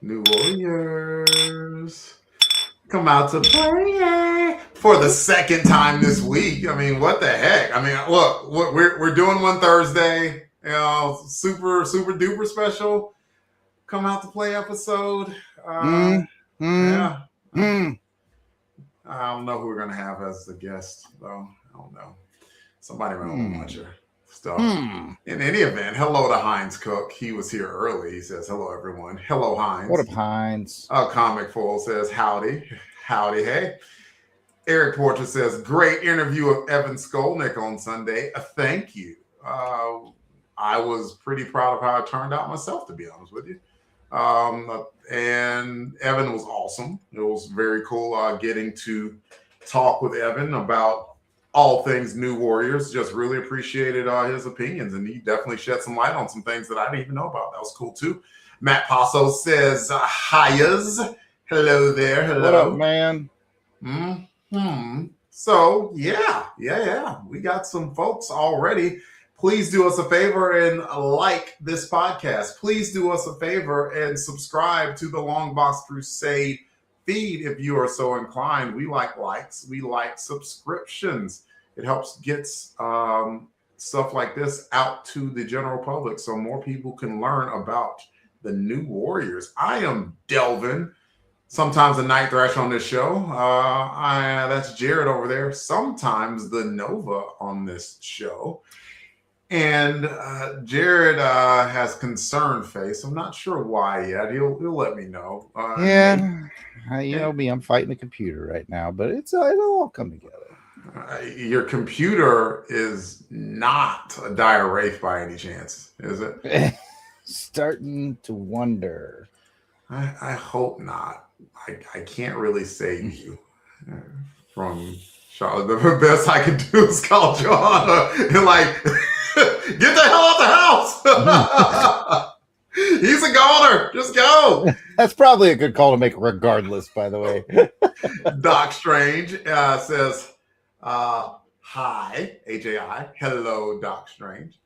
New Warriors come out to play for the second time this week. I mean, what the heck? I mean, look, we're doing one Thursday, super duper special. Come out to play episode. Mm, mm, Yeah, mm, I don't know who we're gonna have as the guest though. I don't know. Somebody might want to watch mm, her stuff. mm. In any event, hello to Heinz Cook. He was here early. He says, hello, everyone. Hello, What Heinz. up, Heinz? Comic Foil says, howdy. Howdy, hey. Eric Porter says, great interview of Evan Skolnick on Sunday. Thank you. I was pretty proud of how it turned out myself, to be honest with you. And Evan was awesome. It was very cool getting to talk with Evan about all things New Warriors. Just really appreciated his opinions, and he definitely shed some light on some things that I didn't even know about. That was cool too. Matt Paso says, "Hias, hello there, hello." What up, man? So yeah, we got some folks already. Please do us a favor and like this podcast. Please do us a favor and subscribe to the Long Box Crusade feed if you are so inclined. We like likes. We like subscriptions. It helps get stuff like this out to the general public so more people can learn about the New Warriors. I am Delvin, sometimes the Night Thrash on this show. That's Jared over there. Sometimes the Nova on this show. And Jared has concerned face. I'm not sure why yet. He'll let me know. You know me. I'm fighting the computer right now, but it'll all come together. Your computer is not a dire wraith by any chance, is it? Starting to wonder. I hope not. I can't really save you from Charlotte. The best I can do is call Johanna and like, get the hell out the house. He's a goner. Just go. That's probably a good call to make regardless, by the way. Doc Strange says, hi, HAI. Hello, Doc Strange.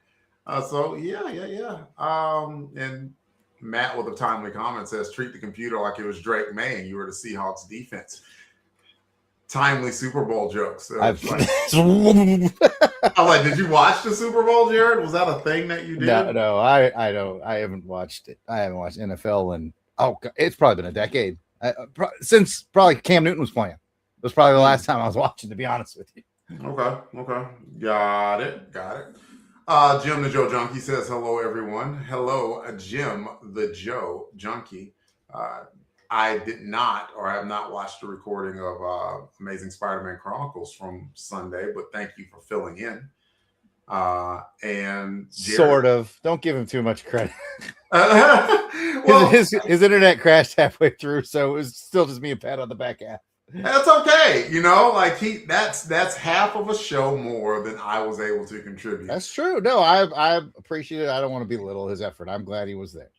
So yeah. And Matt with a timely comment says, treat the computer like it was Drake May and you were the Seahawks defense. Timely Super Bowl jokes. I was like, did you watch the Super Bowl, Jared? Was that a thing that you did? No, I don't. I haven't watched it. I haven't watched NFL and it's probably been a decade since probably Cam Newton was playing. It was probably the last time I was watching, to be honest with you. Okay. Got it. Jim the Joe Junkie says, hello, everyone. Hello, Jim the Joe Junkie. I did not or have not watched the recording of Amazing Spider-Man Chronicles from Sunday, but thank you for filling in. And Jared, sort of. Don't give him too much credit. Well, his internet crashed halfway through, so it was still just me a pat on the back half. That's okay. Like that's half of a show more than I was able to contribute. That's true. No, I appreciate it. I don't want to belittle his effort. I'm glad he was there.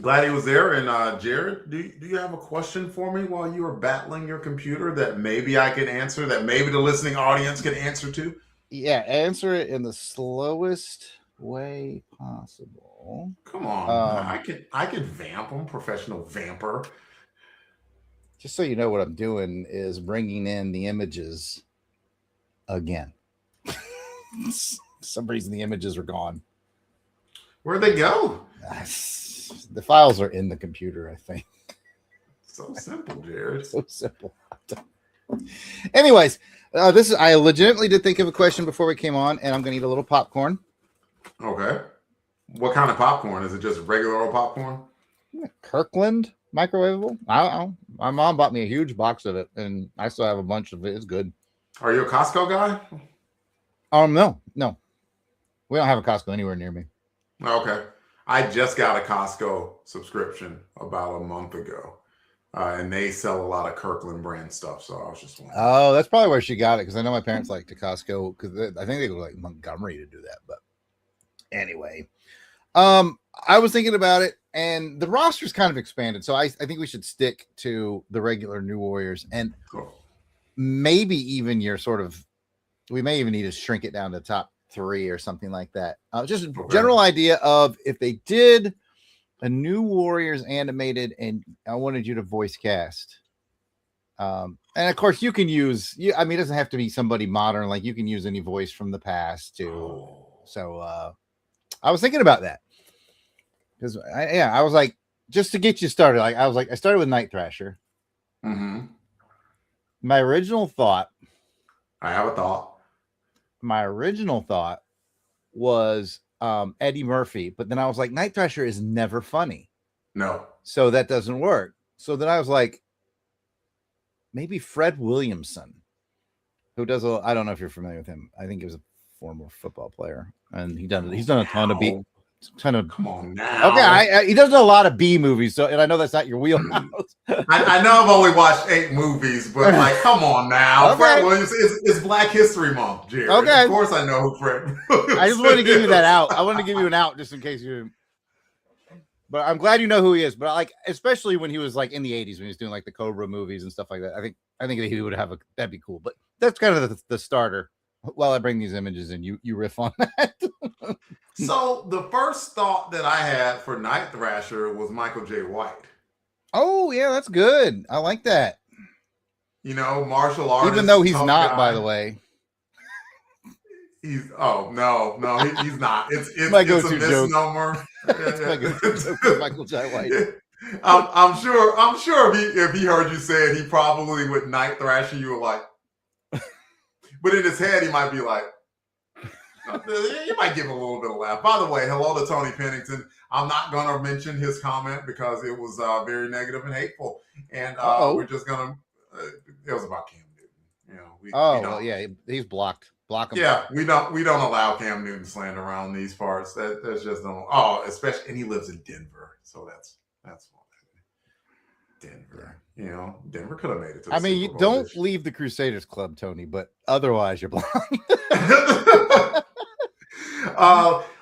Glad he was there. And Jared, do you have a question for me while you were battling your computer that maybe I can answer, that maybe the listening audience can answer to? Yeah, answer it in the slowest way possible. Come on. I can vamp. I'm a professional vamper. Just so you know, what I'm doing is bringing in the images again. For some reason the images are gone. Where'd they go? The files are in the computer, I think. So simple, Jared. So simple. Anyways, I legitimately did think of a question before we came on, and I'm gonna eat a little popcorn. Okay. What kind of popcorn? Is it just regular old popcorn? Kirkland microwavable. I don't know. My mom bought me a huge box of it, and I still have a bunch of it. It's good. Are you a Costco guy? No. We don't have a Costco anywhere near me. Okay. I just got a Costco subscription about a month ago, and they sell a lot of Kirkland brand stuff. So I was just wondering. Oh, that's probably where she got it, because I know my parents like to Costco, because I think they go like Montgomery to do that. But anyway, I was thinking about it, and the roster's kind of expanded, so I think we should stick to the regular New Warriors, and maybe even we may even need to shrink it down to top 3 or something like that. Just a general idea of if they did a new Warriors animated, and I wanted you to voice cast. And of course, you can use. I mean, it doesn't have to be somebody modern. Like you can use any voice from the past too. Oh. So I was thinking about that because I was like, just to get you started. Like I started with Night Thrasher. Mm-hmm. My original thought. I have a thought. My original thought was Eddie Murphy, but then I was like, Night Thrasher is never funny. No. So that doesn't work. So then I was like, maybe Fred Williamson, who does I don't know if you're familiar with him. I think he was a former football player, and he's done a ton of Come on now. Okay, he does a lot of B movies, so and I know that's not your wheelhouse. I know I've only watched 8 movies, but like, come on now. Okay. Fred Williams is Black History Month, Jared. Okay. Of course I know who Fred Williams I just wanted to give you is. that out. I wanted to give you an out just in case you. But I'm glad you know who he is. But like, especially when he was like in the 80s when he was doing like the Cobra movies and stuff like that. I think that he would have that'd be cool. But that's kind of the starter. While I bring these images in, you riff on that. So the first thought that I had for Night Thrasher was Michael J. White. Oh yeah, that's good. I like that. You know, martial artist. Even though he's not, guy. by the way. He's no, he's not. It's a misnomer. Michael J. White. I'm sure if he heard you say it, he probably would Night Thrasher you were like. But in his head, he might be like, you might give a little bit of laugh. By the way, hello to Tony Pennington. I'm not going to mention his comment because it was very negative and hateful. And we're just going to, it was about Cam Newton. You know, we well, yeah, he's blocked. Block him. Yeah, we don't allow Cam Newton slander around these parts. That's just don't. Especially, and he lives in Denver, so that's Denver. You know, Denver could have made it to the Super you Bowl don't leave the Crusaders Club, Tony, but otherwise you're blind.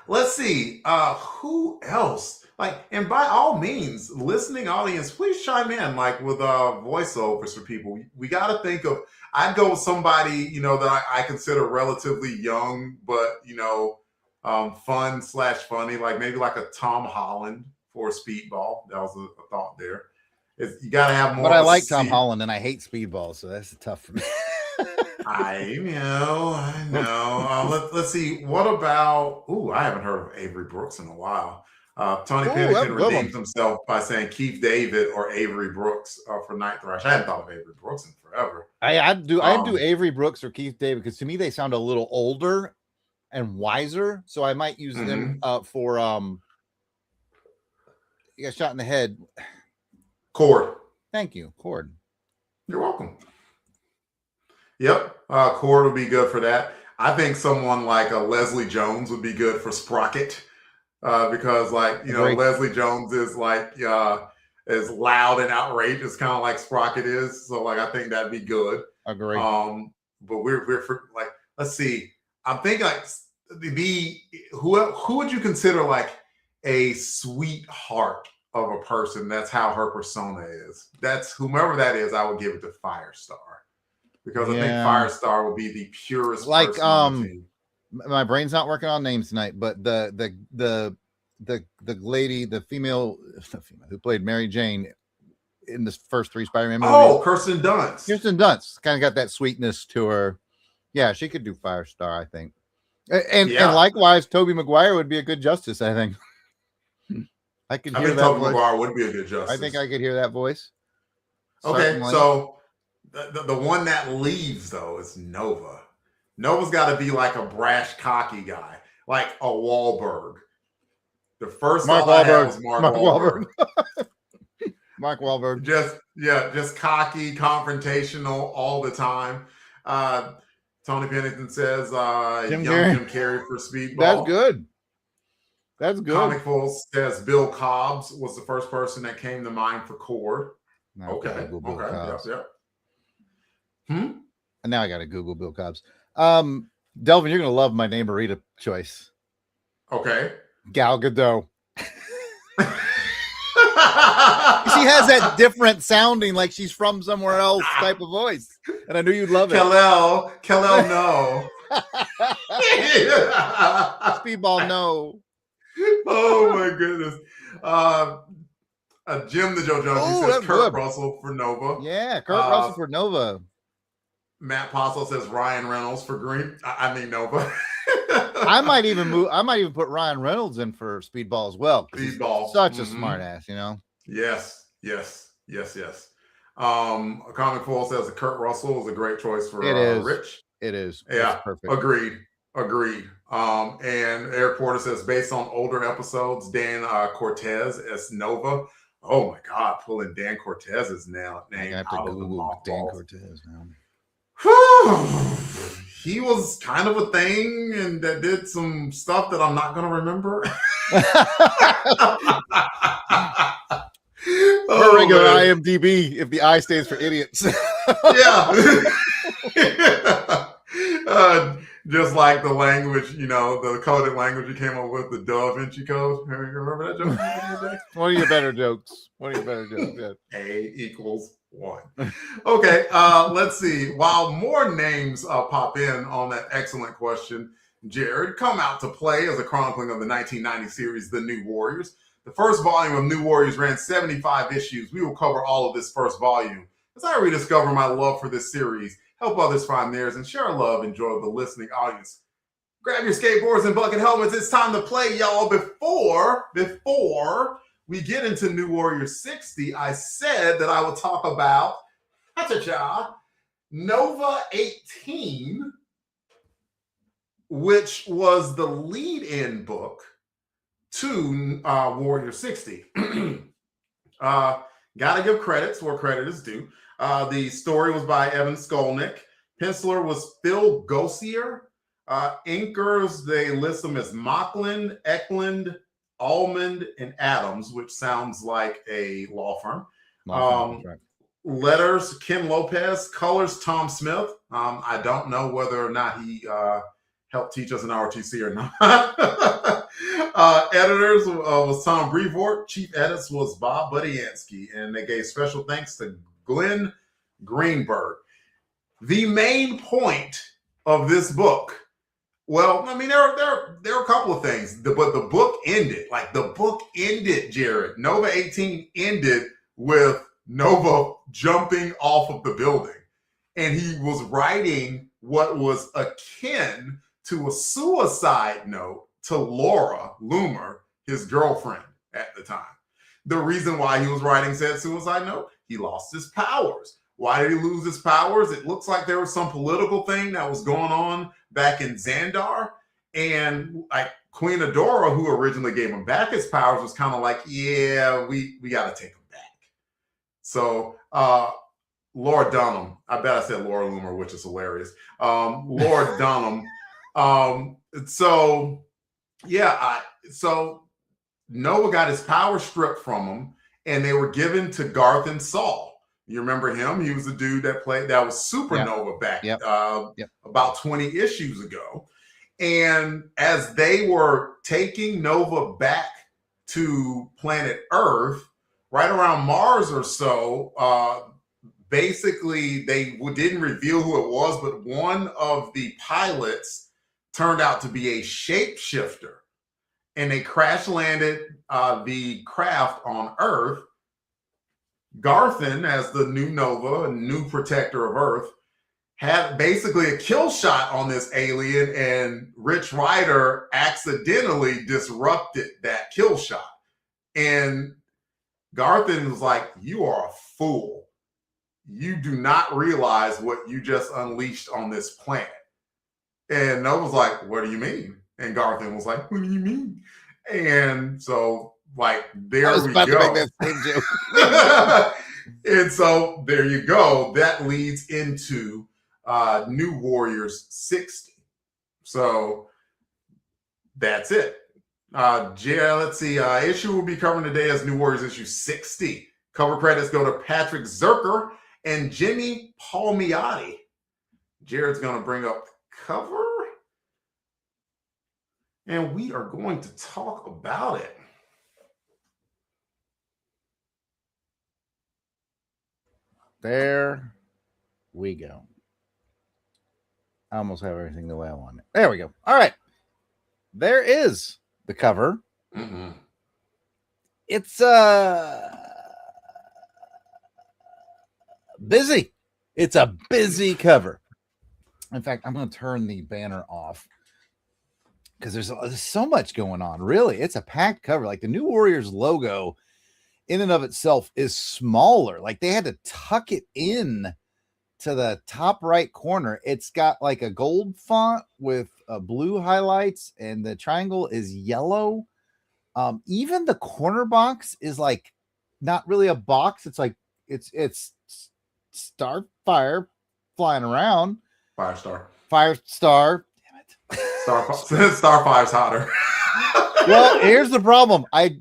Let's see. Who else? Like, and by all means, listening audience, please chime in, like with voiceovers for people. We got to think of. I'd go with somebody, you know, that I consider relatively young, but you know, fun/funny, like maybe like a Tom Holland for Speedball. That was a thought there. You got to have more. But I like Tom Holland, and I hate Speedball, so that's tough for me. I know. Let's see. What about? I haven't heard of Avery Brooks in a while. Tony Pennington redeems himself by saying Keith David or Avery Brooks for Night Thrash. I hadn't thought of Avery Brooks in forever. I'd do Avery Brooks or Keith David because to me they sound a little older and wiser. So I might use them for you got shot in the head. Cord. Thank you, Cord. You're welcome. Yep, Cord would be good for that. I think someone like Leslie Jones would be good for Sprocket because, like, you know, Leslie Jones is like as loud and outrageous, kind of like Sprocket is. So, like, I think that'd be good. Agree. But we're for, like, let's see. I'm thinking like who would you consider like a sweetheart of a person? That's how her persona is. That's whomever that is. I would give it to Firestar. Because I think Firestar will be the purest. Like my brain's not working on names tonight, but the lady, the female who played Mary Jane in the first 3 Spider-Man movies. Oh, Kirsten Dunst. Kirsten Dunst kind of got that sweetness to her. Yeah, she could do Firestar, I think. And likewise, Tobey Maguire would be a good Justice, I think. I could hear that. Tobey Maguire would be a good Justice. I think I could hear that voice. Okay, certainly. So the one that leaves though is Nova. Nova's got to be like a brash, cocky guy, like a Wahlberg. The first thought I had was Mark Wahlberg. Mark Wahlberg. Just cocky, confrontational all the time. Tony Pennington says Jim Carrey for Speedball. That's good. That's good. Comic Fools says Bill Cobbs was the first person that came to mind for Cord. Okay. Yep. And now I got to Google Bill Cobbs. Delvin, you're going to love my Namorita choice. Okay. Gal Gadot. She has that different sounding, like she's from somewhere else type of voice. And I knew you'd love it. Kal-El, no. Speedball, no. Oh my goodness. Jim the Joe Jones, he Oh, says that's Kurt good. Russell for Nova. Yeah, Kurt Russell for Nova. Matt Posso says Ryan Reynolds for Green. I mean Nova. I might even put Ryan Reynolds in for Speedball as well. Speedball. Such a smart ass, you know? Yes. A Comic Foil says that Kurt Russell is a great choice for Rich. It is. Yeah. It's perfect. Agreed. And Eric Porter says based on older episodes, Dan Cortez as Nova. Oh my God, pulling Dan Cortez's name I have to Google Dan Cortez now. He was kind of a thing and that did some stuff that I'm not going to remember. Regular IMDb, if the I stands for idiots. Yeah. Just like the language, the coded language you came up with, the Da Vinci Code. Remember that joke? One of your better jokes. Yeah. A = 1. Okay, let's see. While more names pop in on that excellent question, Jared, come out to play as a chronicling of the 1990 series, The New Warriors. The first volume of New Warriors ran 75 issues. We will cover all of this first volume as I rediscover my love for this series, help others find theirs, and share love and joy with the listening audience. Grab your skateboards and bucket helmets. It's time to play, y'all. Before we get into New Warriors 60, I said that I would talk about Nova 18, which was the lead-in book to Warrior 60. Gotta give credits where credit is due. The story was by Evan Skolnick. Penciler was Phil Gossier. Inkers, they list them as Mocklin, Eklund, Almond, and Adams, which sounds like a law firm. Right. Letters, Ken Lopez. Colors, Tom Smith. I don't know whether or not he helped teach us an ROTC or not. Editors was Tom Brevoort. Chief edits was Bob Budiansky, and they gave special thanks to Glenn Greenberg. The main point of this book, well, I mean, there are a couple of things, but the book ended, Jared. Nova 18 ended with Nova jumping off of the building, and he was writing what was akin to a suicide note to Laura Loomer, his girlfriend at the time. The reason why he was writing said suicide note, he lost his powers. Why did he lose his powers? It looks like there was some political thing that was going on back in Xandar. And like Queen Adora, who originally gave him back his powers, was kind of like, yeah, we got to take him back. So Laura Dunham, I bet I said Laura Loomer, which is hilarious. Laura Dunham. So Nova got his power stripped from him, and they were given to Garthaan Saal. You remember him? He was the dude that was Supernova back about 20 issues ago. And as they were taking Nova back to planet Earth, right around Mars or so, basically they didn't reveal who it was, but one of the pilots turned out to be a shapeshifter. And they crash landed the craft on Earth. Garthaan, as the new Nova, a new protector of Earth, had basically a kill shot on this alien, and Rich Rider accidentally disrupted that kill shot. And Garthaan was like, "You are a fool. You do not realize what you just unleashed on this planet." And Nova's like, "What do you mean?" And Garthaan was like, "What do you mean?" And so, like, there we go. To make that same joke. And so there you go. That leads into New Warriors 60. So that's it. Let's see. Issue we'll be covering today is New Warriors issue 60. Cover credits go to Patrick Zerker and Jimmy Palmiotti. Jared's going to bring up the cover, and we are going to talk about it. There we go. I almost have everything the way I want it. There we go. All right. There is the cover Mm-hmm. It's busy. It's a busy cover. In fact, I'm going to turn the banner off because there's so much going on. Really, it's a packed cover. Like the New Warriors logo in and of itself is smaller. Like they had to tuck it in to the top right corner. It's got like a gold font with blue highlights, and the triangle is yellow. Even the corner box is like not really a box. It's like it's Starfire flying around. Firestar. Firestar. Damn it. Starfire's hotter. Well, here's the problem. I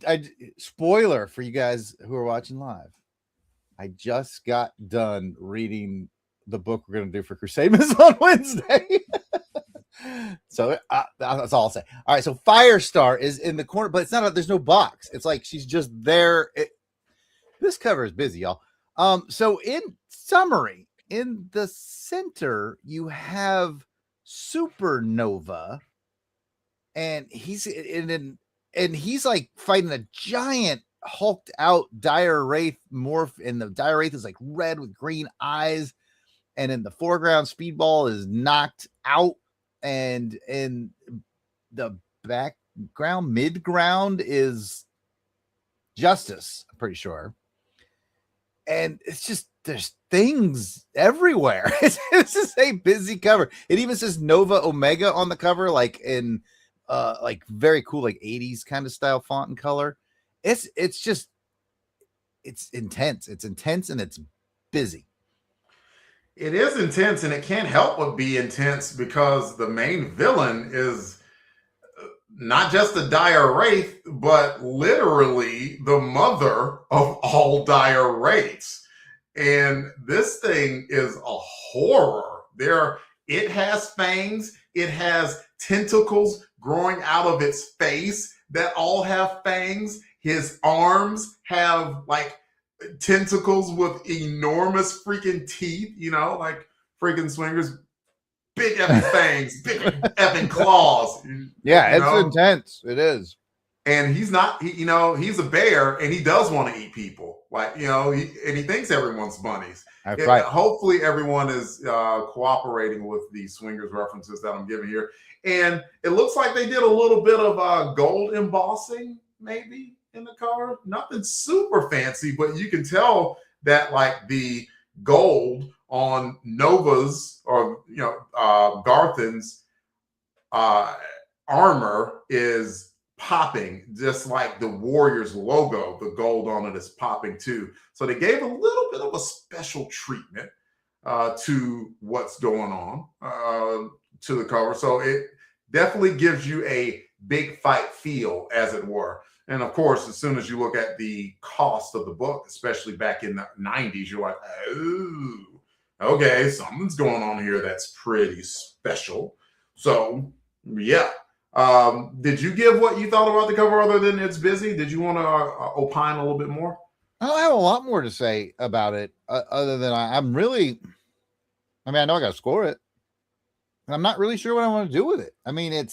spoiler for you guys who are watching live. I just got done reading the book we're going to do for Crusade Miss on Wednesday. So that's all I'll say. All right, so Firestar is in the corner, but it's not. There's no box. It's like she's just there. This cover is busy, y'all. So in summary, in the center you have Supernova, and he's like fighting a giant hulked out Dire Wraith morph, and the Dire Wraith is like red with green eyes, and in the foreground Speedball is knocked out, and in the background midground is Justice, I'm pretty sure. And it's just there's things everywhere. It's just a busy cover. It even says Nova Omega on the cover, like in like very cool, like 80s kind of style font and color. It's intense. It's intense and it's busy. It is intense, and it can't help but be intense because the main villain is not just the Dire Wraith, but literally the mother of all Dire Wraiths. And this thing is a horror. It has fangs, it has tentacles growing out of its face that all have fangs. His arms have like tentacles with enormous freaking teeth, like freaking swingers. Big effing fangs, big effing claws. Yeah, it's intense. It is. And he's not, he's a bear, and he does want to eat people. Like, and he thinks everyone's bunnies. Right. Hopefully everyone is cooperating with the swingers references that I'm giving here. And it looks like they did a little bit of gold embossing, maybe, in the cover. Nothing super fancy, but you can tell that like the gold on Nova's or Garthan's armor is popping, just like the Warriors logo. The gold on it is popping too. So they gave a little bit of a special treatment to what's going on to the cover. So it definitely gives you a big fight feel, as it were. And of course, as soon as you look at the cost of the book, especially back in the 90s, you're like, oh, okay, something's going on here that's pretty special. So, yeah. Did you give what you thought about the cover other than it's busy? Did you want to opine a little bit more? I don't have a lot more to say about it other than I know I got to score it. And I'm not really sure what I want to do with it. I mean, it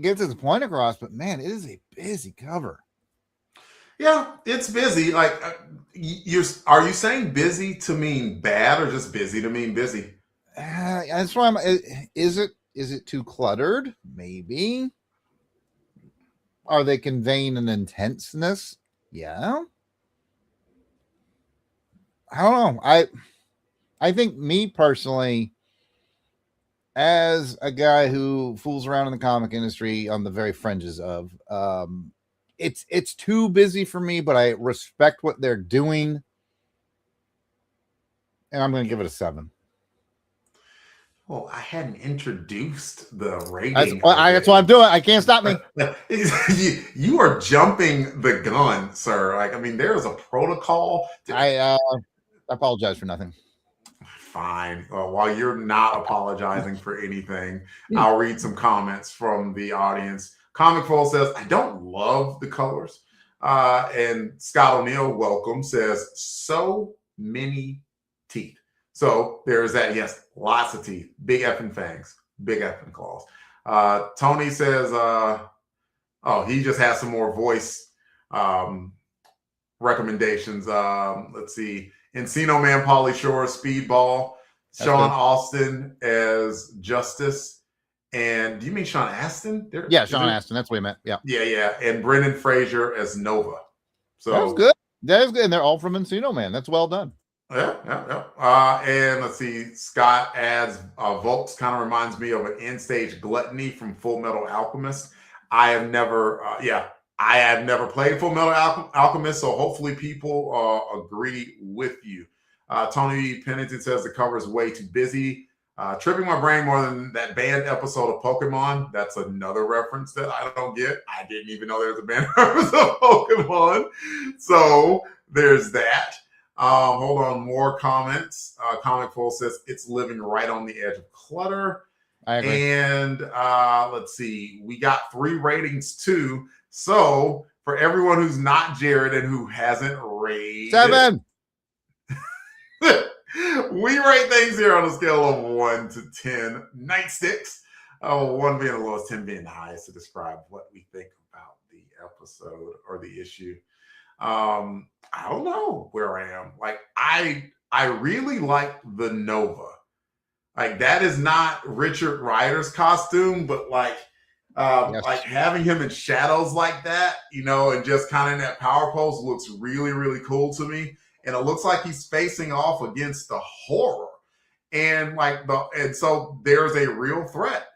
gets its point across, but man, it is a busy cover. Yeah, it's busy. Like, are you saying busy to mean bad or just busy to mean busy? That's why is it too cluttered? Maybe. Are they conveying an intenseness? Yeah. I don't know. I think me personally, as a guy who fools around in the comic industry on the very fringes of, it's too busy for me, but I respect what they're doing. And I'm going to give it a 7. Well, I hadn't introduced the rating. That's what I'm doing. I can't stop me. You are jumping the gun, sir. Like, I mean, there is a protocol. I apologize for nothing. Fine. While you're not apologizing for anything, I'll read some comments from the audience. Comic Foil says, I don't love the colors. And Scott O'Neill, welcome, says, so many teeth. So there's that. Yes, lots of teeth, big effing fangs, big effing claws. Tony says, oh, he just has some more voice recommendations. Let's see. Encino Man, Pauly Shore, Speedball, That's Sean good. Austin as Justice. And do you mean Sean Astin? Yeah, Sean Astin. That's what he meant. Yeah. Yeah. And Brendan Fraser as Nova. So that was good. That is good. And they're all from Encino Man. That's well done. Yeah. And let's see. Scott adds Volks kind of reminds me of an end stage gluttony from Full Metal Alchemist. I have never played Full Metal Alchemist, so hopefully people agree with you. Tony Pennington says the cover is way too busy. Tripping my brain more than that banned episode of Pokemon. That's another reference that I don't get. I didn't even know there was a banned episode of Pokemon. So there's that. Hold on, more comments. Comic Full says it's living right on the edge of clutter. I agree. And let's see, we got 3 ratings too. So for everyone who's not Jared and who hasn't rated 7. we rate things here on a scale of 1 to 10 nightsticks. 1 being the lowest, 10 being the highest to describe what we think about the episode or the issue. I don't know where I am. Like I really like the Nova. Like that is not Richard Rider's costume, but like like having him in shadows like that, and just kind of in that power pose looks really, really cool to me. And it looks like he's facing off against the horror. And so there's a real threat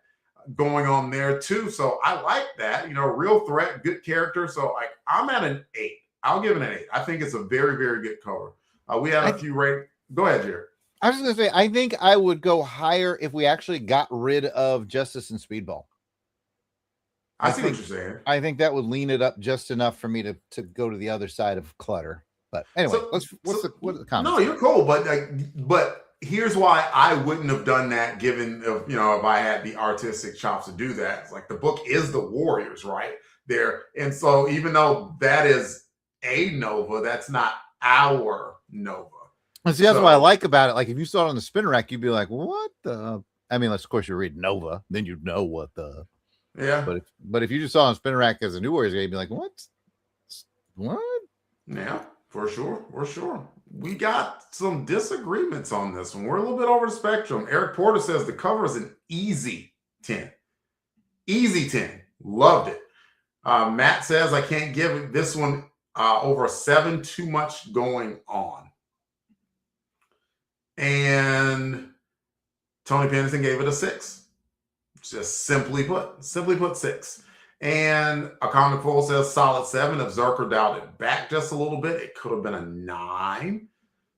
going on there too. So I like that, real threat, good character. So I'm at an 8. I'll give it an 8. I think it's a very, very good cover. We have a few ratings. Go ahead, Jared. I was just going to say, I think I would go higher if we actually got rid of Justice and Speedball. I see what you're saying. I think that would lean it up just enough for me to go to the other side of clutter. But anyway, what's the comment? No, you're cool, but here's why I wouldn't have done that. Given if I had the artistic chops to do that, it's like the book is the Warriors right there, and so even though that is a Nova, that's not our Nova. And see, that's what I like about it. Like if you saw it on the spin rack, you'd be like, "What the?" I mean, of course you read Nova, then you'd know what the. Yeah. But if you just saw on spin rack as a New Warriors game, you'd be like, "What? Yeah. For sure. We got some disagreements on this one. We're a little bit over the spectrum. Eric Porter says the cover is an easy 10. Easy 10. Loved it. Matt says I can't give this one over a 7. Too much going on. And Tony Pennington gave it a 6. Just simply put 6. And a comic full says solid 7. If Zerker dialed it back just a little bit, it could have been a 9.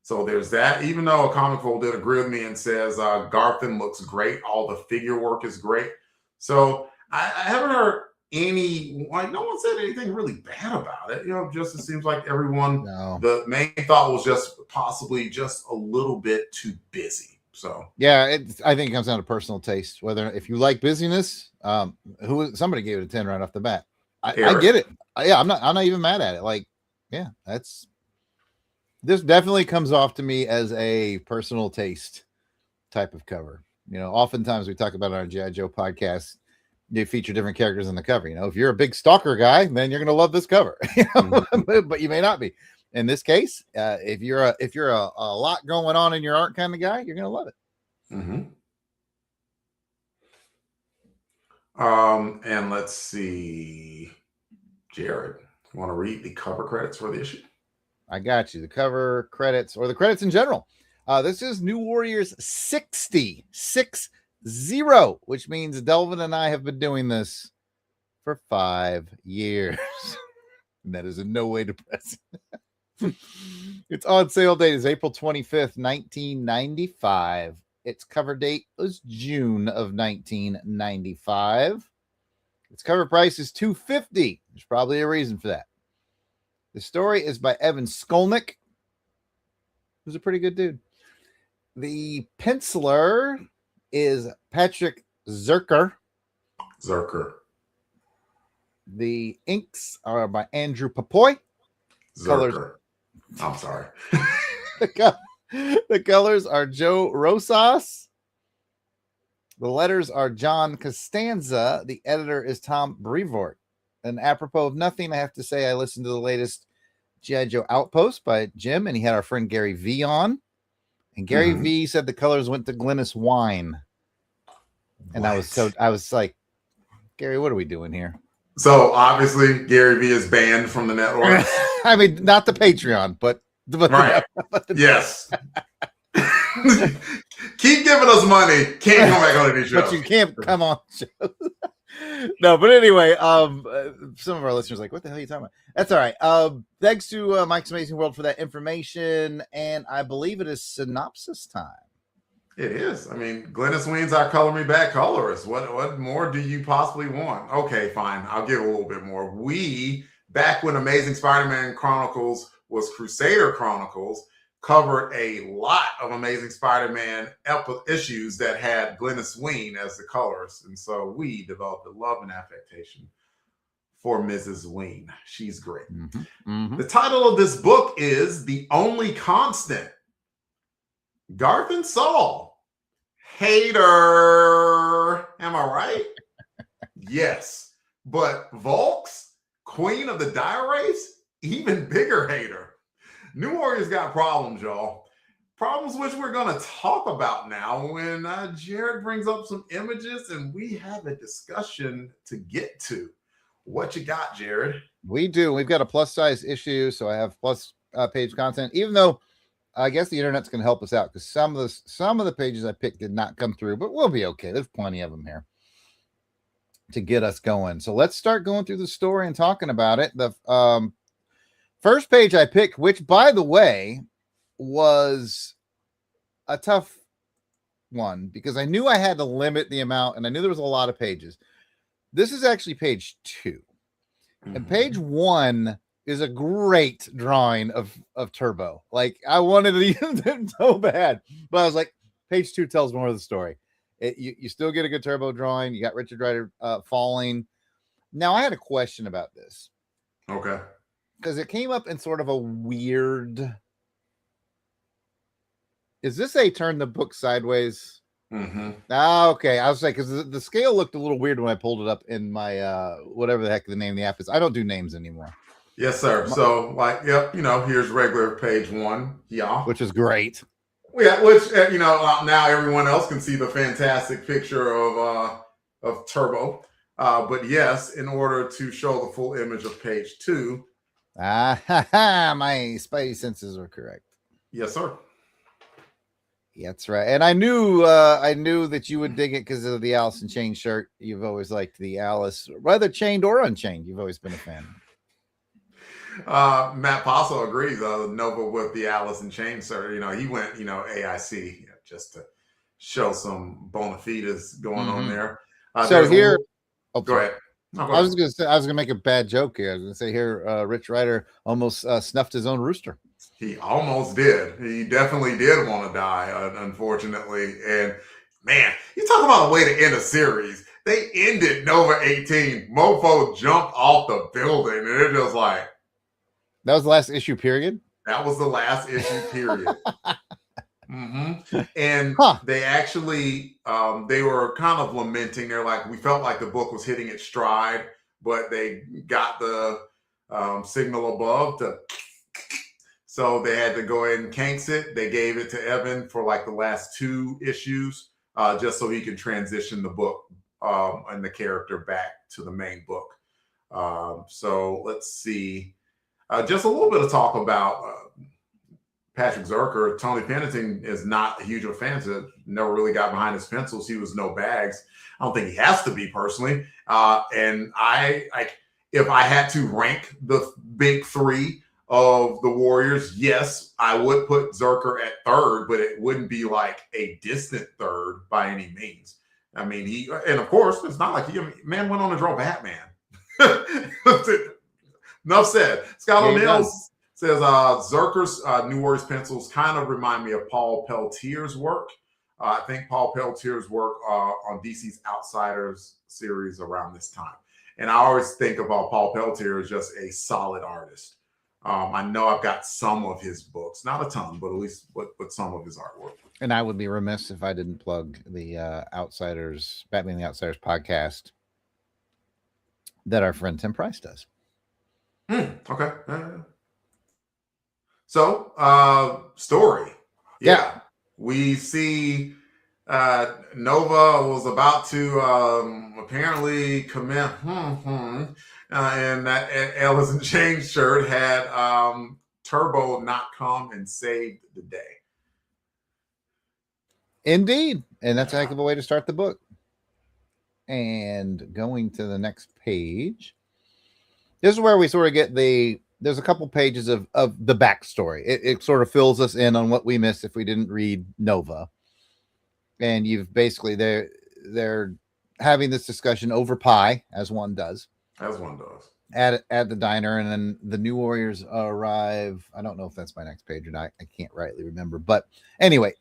So there's that. Even though a comic full did agree with me and says Garthaan looks great, all the figure work is great. So I haven't heard no one said anything really bad about it. Just it seems like everyone. No. The main thought was just possibly just a little bit too busy. So yeah, I think it comes down to personal taste. Whether if you like busyness, somebody gave it a 10 right off the bat. I get it. I'm not even mad at it. Like, yeah, this definitely comes off to me as a personal taste type of cover. Oftentimes we talk about on our G.I. Joe podcast, they feature different characters in the cover. If you're a big stalker guy, then you're going to love this cover. But you may not be. In this case, if you're a lot going on in your art kind of guy, you're going to love it. Mm-hmm. And let's see, Jared, you want to read the cover credits for the issue? I got you. The cover credits, or the credits in general. This is New Warriors 60, which means Delvin and I have been doing this for 5 years. And that is in no way depressing. Its on sale date is April 25th, 1995. Its cover date was June of 1995. Its cover price is $250. There's probably a reason for that. The story is by Evan Skolnick, who's a pretty good dude. The penciler is Patrick Zerker. The inks are by Andrew Papoy. Zerker. I'm sorry. The colors are Joe Rosas. The letters are John Costanza. The editor is Tom Brevoort. And apropos of nothing, I have to say I listened to the latest G.I. Joe Outpost by Jim, and he had our friend Gary V on. And Gary V said the colors went to Glennis Wine. And I was like, Gary, what are we doing here? So obviously Gary V is banned from the network. I mean, not the Patreon, but right. Yes. Keep giving us money. Can't come back on any show. But you can't come on shows. No, but anyway, some of our listeners are like, what the hell are you talking about? That's all right. Thanks to Mike's Amazing World for that information, and I believe it is synopsis time. It is. I mean, Glennis Weins, our Color Me Back colorist. What more do you possibly want? Okay, fine. I'll give a little bit more. We, back when Amazing Spider-Man Chronicles was Crusader Chronicles, covered a lot of Amazing Spider-Man issues that had Glennis Wein as the colorist. And so we developed a love and affectation for Mrs. Wein. She's great. The title of this book is The Only Constant. Garthaan Saal. Hater. Am I right? Yes. But Volks, Queen of the Dire Race, even bigger hater. New Warriors got problems, y'all. Problems which we're going to talk about now when Jared brings up some images and we have a discussion to get to. What you got, Jared? We do. We've got a plus size issue, so I have plus page content, even though I guess the internet's going to help us out because some of the pages I picked did not come through, but we'll be okay. There's plenty of them here to get us going. So let's start going through the story and talking about it. The first page I picked, which by the way was a tough one because I knew I had to limit the amount and I knew there was a lot of pages. This is actually page 2. And page 1 is a great drawing of Turbo. Like I wanted to use it so bad, but I was like, page 2 tells more of the story. You still get a good Turbo drawing. You got Richard Rider falling. Now I had a question about this. Okay. Because it came up in sort of a weird. Is this a turn the book sideways? Okay. I was like, because the scale looked a little weird when I pulled it up in my whatever the heck the name of the app is. I don't do names anymore. Yes, sir. So, like, yep, here's regular page 1. Yeah. Which is great. Yeah, which, now everyone else can see the fantastic picture of Turbo. But yes, in order to show the full image of page 2. My spidey senses were correct. Yes, sir. Yeah, that's right. And I knew that you would dig it because of the Alice in Chains shirt. You've always liked the Alice, whether chained or unchained. You've always been a fan. Matt Passo agrees. Nova with the Alice in Chains shirt. He went, AIC just to show some bona fides going on there. So here, go ahead. No, go I was gonna make a bad joke here. I was gonna say here, Rich Rider almost snuffed his own rooster. He almost did. He definitely did want to die, unfortunately. And man, you talk about a way to end a series. They ended Nova 18. Mofo jumped off the building, and it was like that was the last issue. Period. That was the last issue. Period. And they actually they were kind of lamenting. They're like, we felt like the book was hitting its stride, but they got the signal above to. So they had to go ahead and kanks it. They gave it to Evan for like the last 2 issues, just so he could transition the book and the character back to the main book. So let's see. Just a little bit of talk about Patrick Zerker. Tony Pennington is not a huge of a fan. Never really got behind his pencils. He was no bags. I don't think he has to be personally. And if I had to rank the big 3 of the Warriors, yes, I would put Zerker at 3rd, but it wouldn't be like a distant 3rd by any means. I mean, and of course, it's not like man went on to draw Batman. Enough said. Scott O'Neill says Zerker's New Warriors pencils kind of remind me of Paul Peltier's work. I think Paul Peltier's work on DC's Outsiders series around this time. And I always think about Paul Peltier as just a solid artist. I know I've got some of his books, not a ton, but at least but some of his artwork. And I would be remiss if I didn't plug the Batman the Outsiders podcast that our friend Tim Price does. Okay. So, story. Yeah. We see Nova was about to apparently commit, and that Alice in Chains shirt had Turbo not come and saved the day. Indeed. And that's a heck of a way to start the book. And going to the next page, this is where we sort of get there's a couple pages of the backstory. It sort of fills us in on what we missed if we didn't read Nova. And you've basically, they're having this discussion over pie, as one does. As one does. At the diner, and then the New Warriors arrive. I don't know if that's my next page or not. I can't rightly remember. But anyway,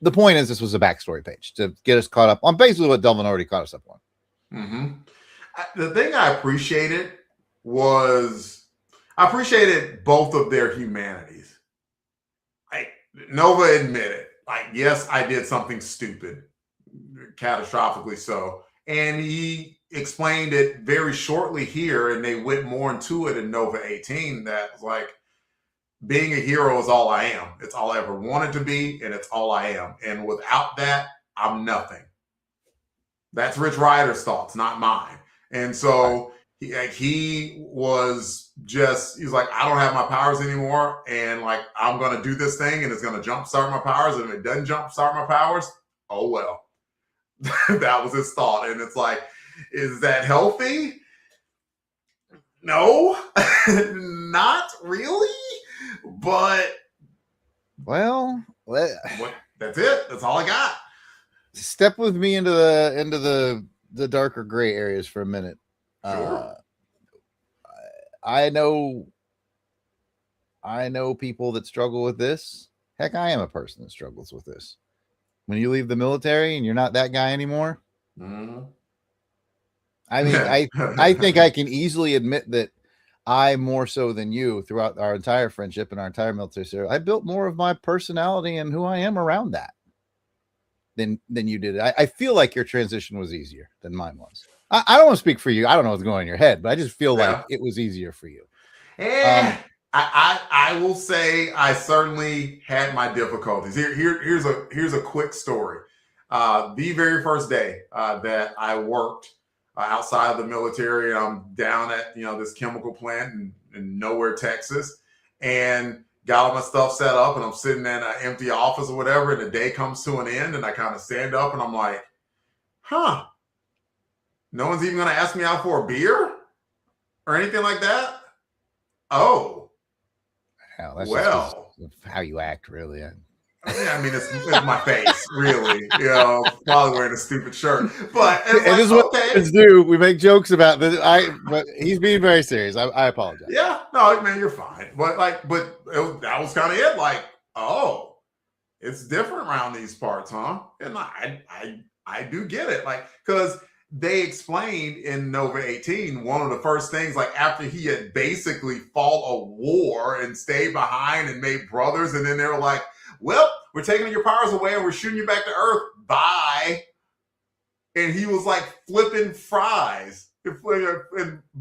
the point is this was a backstory page to get us caught up on basically what Delvin already caught us up on. The thing I appreciated was I appreciated both of their humanities. Like Nova admitted, like, yes, I did something stupid, catastrophically so. And he explained it very shortly here, and they went more into it in Nova 18, that like being a hero is all I am. It's all I ever wanted to be, and it's all I am. And without that, I'm nothing. That's Rich Rider's thoughts, not mine. And so he was like, I don't have my powers anymore, and like I'm gonna do this thing, and it's gonna jumpstart my powers. And if it doesn't jumpstart my powers, oh well. That was his thought. And it's like, is that healthy? No, not really. But well, that's it. That's all I got. Step with me into the darker gray areas for a minute. Sure. I know people that struggle with this. Heck, I am a person that struggles with this. When you leave the military and you're not that guy anymore. Mm-hmm. I mean, I think I can easily admit that I, more so than you, throughout our entire friendship and our entire military service, I built more of my personality and who I am around that than you did. I feel like your transition was easier than mine was. I don't want to speak for you. I don't know what's going on in your head, but I just feel like it was easier for you. I will say I certainly had my difficulties. Here's a quick story. The very first day that I worked outside of the military, I'm down at this chemical plant in nowhere, Texas, and got all my stuff set up, and I'm sitting in an empty office or whatever, and the day comes to an end, and I kind of stand up, and I'm like, no one's even going to ask me out for a beer or anything like that? Oh. Hell, that's just how you act, really. Yeah, I mean, it's my face, really. Probably wearing a stupid shirt. But it's this is what kids do. We make jokes about this. But he's being very serious. I apologize. Yeah, no, man, you're fine. But that was kind of it. Like, oh, it's different around these parts, huh? And I do get it. Like, because they explained in Nova 18, one of the first things, like after he had basically fought a war and stayed behind and made brothers, and then they were like, well, we're taking your powers away and we're shooting you back to Earth. Bye. And he was like flipping fries and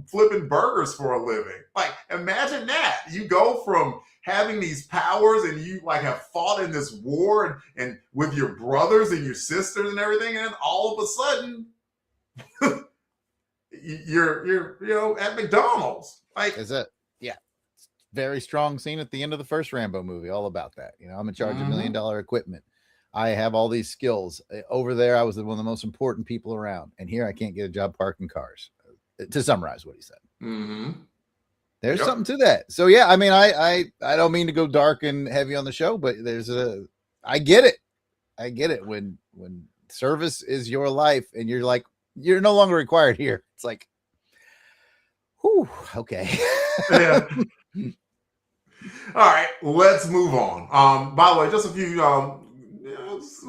flipping burgers for a living. Like, imagine that. You go from having these powers and you like have fought in this war and with your brothers and your sisters and everything, and then all of a sudden you're at McDonald's. Like, is it? Yeah. Very strong scene at the end of the first Rambo movie, all about that. I'm in charge of $1 million equipment. I have all these skills. Over there, I was one of the most important people around, and here I can't get a job parking cars. To summarize what he said, there's something to that. So yeah, I mean, I don't mean to go dark and heavy on the show, but I get it. I get it when service is your life, and you're like, you're no longer required here. It's like, whew, okay. Yeah. All right, let's move on. By the way, just a few,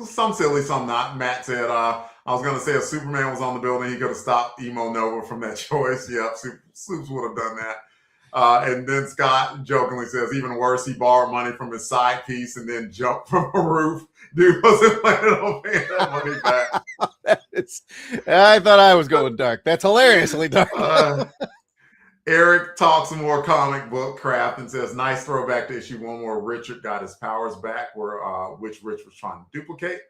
some silly, some not. Matt said, I was going to say if Superman was on the building, he could have stopped Emo Nova from that choice. Yep, Soups would have done that. And then Scott jokingly says, even worse, he borrowed money from his side piece and then jumped from a roof. Dude wasn't planning on paying that money back. I thought I was going dark. That's hilariously dark. Eric talks some more comic book crap and says, nice throwback to issue 1 where Richard got his powers back, which Rich was trying to duplicate.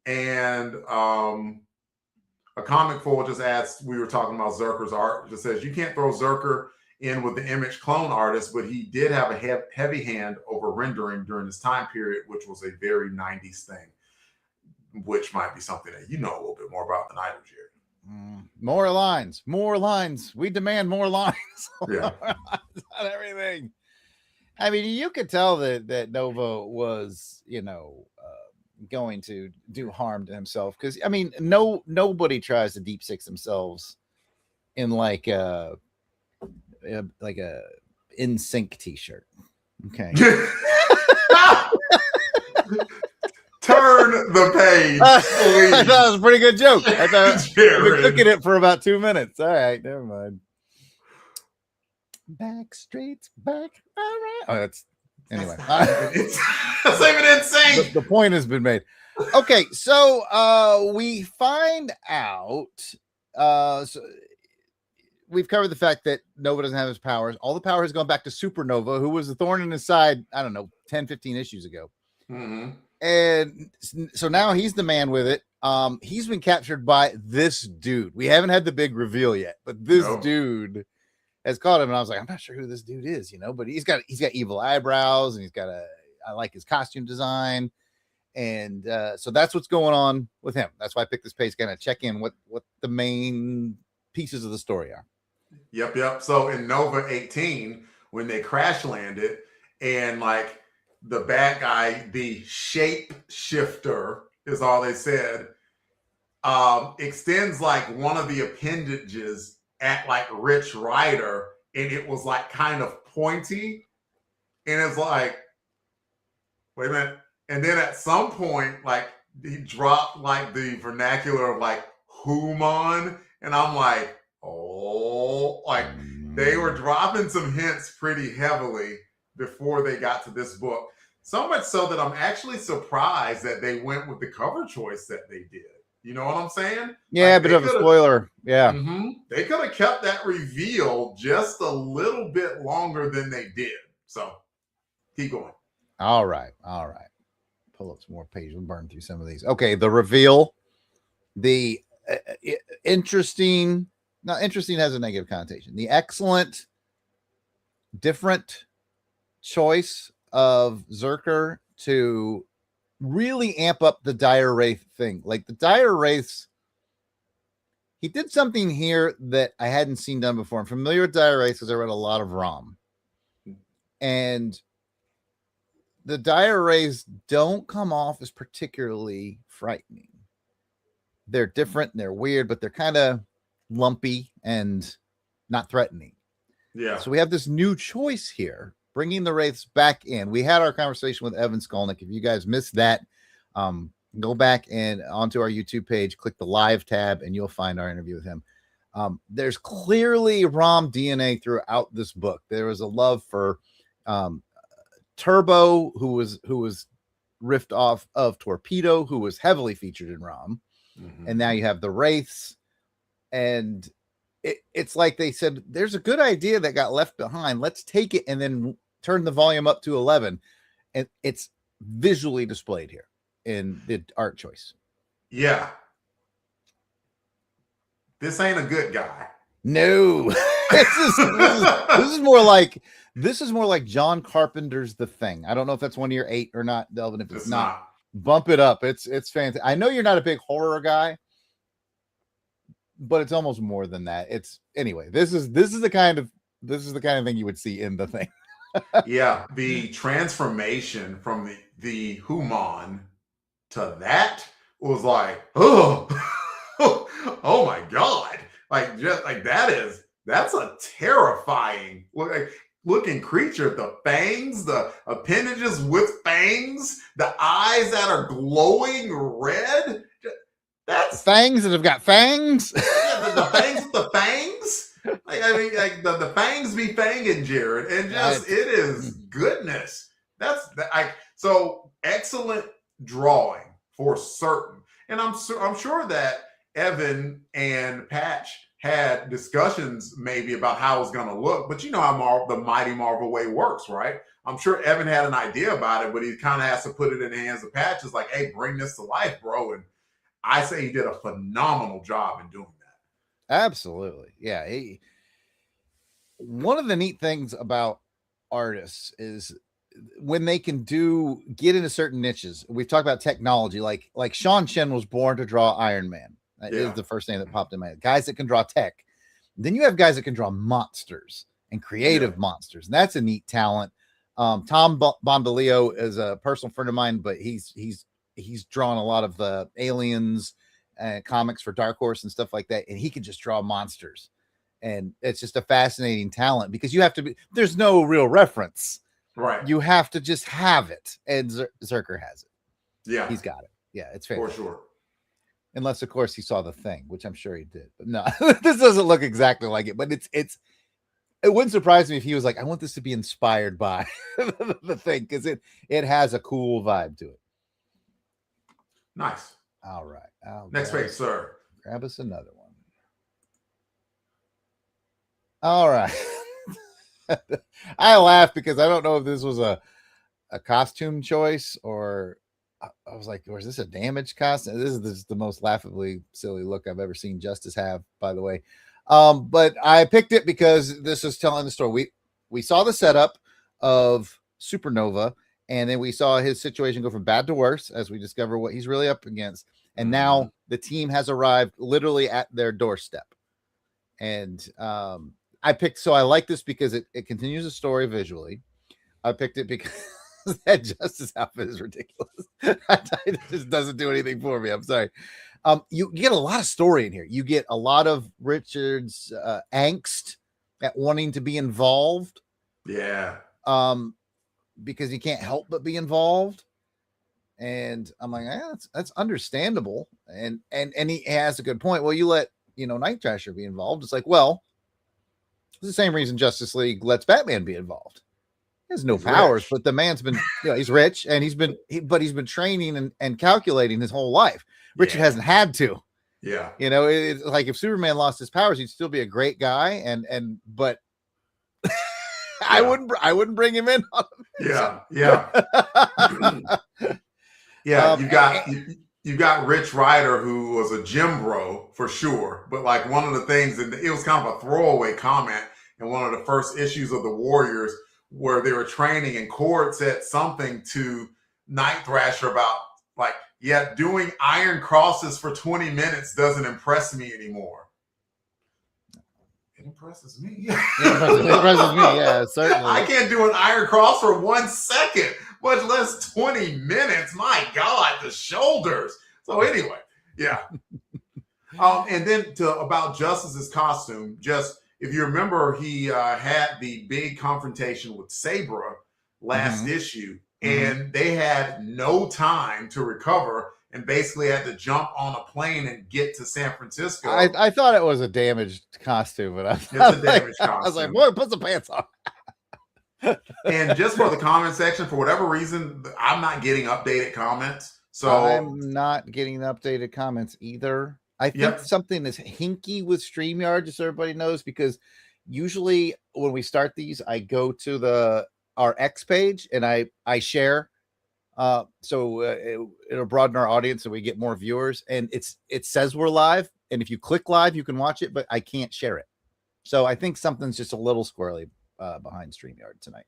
And a comic foil just adds, we were talking about Zerker's art, just says, you can't throw Zerker in with the Image clone artist, but he did have a heavy hand over rendering during this time period, which was a very 90s thing, which might be something that you know a little bit more about than I do, Jerry. More lines. We demand more lines. Yeah. On everything. I mean, you could tell that Nova was, going to do harm to himself, because I mean, nobody tries to deep six themselves in like a in sync t-shirt. Okay. Turn the page. I thought it was a pretty good joke. I thought we were cooking it for about 2 minutes. All right, never mind. Back streets back. All right. Oh, that's anyway. It's even insane. The point has been made. Okay, so we find out. So we've covered the fact that Nova doesn't have his powers. All the power has gone back to Supernova, who was the thorn in his side, I don't know, 10, 15 issues ago. Mm-hmm. And so now he's the man with it. He's been captured by this dude. We haven't had the big reveal yet, but this dude has caught him. And I was like, I'm not sure who this dude is, but he's got evil eyebrows, and I like his costume design. And so that's what's going on with him. That's why I picked this page, kind of check in what the main pieces of the story are. Yep. So in Nova 18, when they crash landed, and like the bad guy, the shape shifter is all they said, extends like one of the appendages at like Rich Rider, and it was like kind of pointy, and it's like, wait a minute. And then at some point, like he dropped like the vernacular of like human, and I'm like, oh, like they were dropping some hints pretty heavily before they got to this book. So much so that I'm actually surprised that they went with the cover choice that they did. You know what I'm saying? Yeah, like, a bit of a spoiler. Yeah. Mm-hmm, they could have kept that reveal just a little bit longer than they did. So keep going. All right. Pull up some more pages. We'll burn through some of these. Okay, the reveal. The interesting has a negative connotation. The excellent, different choice of Zerker to really amp up the Dire Wraith thing. Like the Dire Wraiths, he did something here that I hadn't seen done before. I'm familiar with Dire Wraiths because I read a lot of ROM. And the Dire Wraiths don't come off as particularly frightening. They're different and they're weird, but they're kind of lumpy and not threatening. Yeah. So we have this new choice here, bringing the Wraiths back in. We had our conversation with Evan Skolnick. If you guys missed that, go back and onto our YouTube page, click the live tab, and you'll find our interview with him. There's clearly ROM DNA throughout this book. There was a love for Turbo, who was riffed off of Torpedo, who was heavily featured in ROM. Mm-hmm. And now you have the Wraiths, and it's like they said, there's a good idea that got left behind. Let's take it and then turn the volume up to 11. And it's visually displayed here in the art choice. Yeah. This ain't a good guy. No. This is more like John Carpenter's The Thing. I don't know if that's one of your 8 or not, Delvin. If it's not, bump it up. It's fantastic. I know you're not a big horror guy, but it's almost more than that. Anyway, this is the kind of thing you would see in The Thing. Yeah, the transformation from the human to that was like, oh my God. Like just like that's a terrifying looking creature. The fangs, the appendages with fangs, the eyes that are glowing red. That's fangs that have got fangs. Yeah, the fangs with the fangs. Like, I mean, like the fangs be fanging, Jared, and just it is goodness. That's so excellent drawing for certain, and I'm sure that Evan and Patch had discussions maybe about how it's going to look, but you know how the Mighty Marvel way works, right? I'm sure Evan had an idea about it, but he kind of has to put it in the hands of Patch. It's like, hey, bring this to life, bro. And I say he did a phenomenal job in doing that. Absolutely. Yeah. One of the neat things about artists is when they can get into certain niches. We've talked about technology, like Sean Chen was born to draw Iron Man. That is the first name that popped in my head. Guys that can draw tech. Then you have guys that can draw monsters and creative monsters. And that's a neat talent. Tom Bondolio is a personal friend of mine, but he's drawn a lot of the aliens comics for Dark Horse and stuff like that. And he can just draw monsters. And it's just a fascinating talent because you have to there's no real reference. Right. You have to just have it. And Zerker has it. Yeah. He's got it. Yeah, it's fair. For sure. Unless, of course, he saw The Thing, which I'm sure he did. But no, this doesn't look exactly like it. But it wouldn't surprise me if he was like, I want this to be inspired by The Thing, because it has a cool vibe to it. Nice. All right. Next page, sir. Grab us another one. All right. I laugh because I don't know if this was a costume choice or I was like, was this a damaged costume? This is the most laughably silly look I've ever seen Justice have, by the way. But I picked it because this is telling the story. We saw the setup of Supernova, and then we saw his situation go from bad to worse as we discover what he's really up against. And now the team has arrived literally at their doorstep. And so I like this because it continues the story visually. I picked it because that Justice outfit is ridiculous. It just doesn't do anything for me. I'm sorry. You get a lot of story in here. You get a lot of Richard's angst at wanting to be involved. Yeah. Because he can't help but be involved. And I'm like, that's understandable. And he has a good point. Well, you let Night Thrasher be involved. It's like, well, it's the same reason Justice League lets Batman be involved. He has no powers, but the man's been, he's rich and he's been training and calculating his whole life. Richard hasn't had to. Yeah. It's like if Superman lost his powers, he'd still be a great guy. But I wouldn't bring him in. Yeah. Yeah. You got Rich Rider, who was a gym bro for sure. But like one of the things, and it was kind of a throwaway comment in one of the first issues of the Warriors, where they were training, and Cord said something to Night Thrasher about like, doing iron crosses for 20 minutes doesn't impress me anymore. It impresses me. It impresses me, yeah, certainly. I can't do an iron cross for 1 second, much less 20 minutes. My God, the shoulders. So anyway, yeah. And then about Justice's costume, just if you remember, he had the big confrontation with Sabra last issue, and they had no time to recover and basically had to jump on a plane and get to San Francisco. I thought it was a damaged costume, but it's a damaged costume. I was like, boy, put some pants on. And just for the comment section, for whatever reason, I'm not getting updated comments. So I'm not getting updated comments either. I think something is hinky with StreamYard, just so everybody knows, because usually when we start these, I go to our X page and I share. So it'll broaden our audience and we get more viewers. And it says we're live. And if you click live, you can watch it, but I can't share it. So I think something's just a little squirrely behind StreamYard tonight.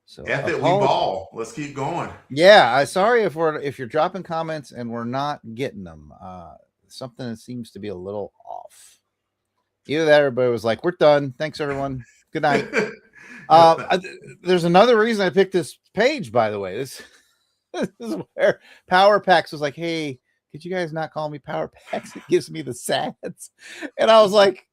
So F it, we ball. Let's keep going. Yeah, sorry if you're dropping comments and we're not getting them. Something that seems to be a little off. Either that, everybody was like, "We're done. Thanks, everyone. Good night." There's another reason I picked this page, by the way. This is where Power Packs was like, "Hey, could you guys not call me Power Packs? It gives me the sads." And I was like,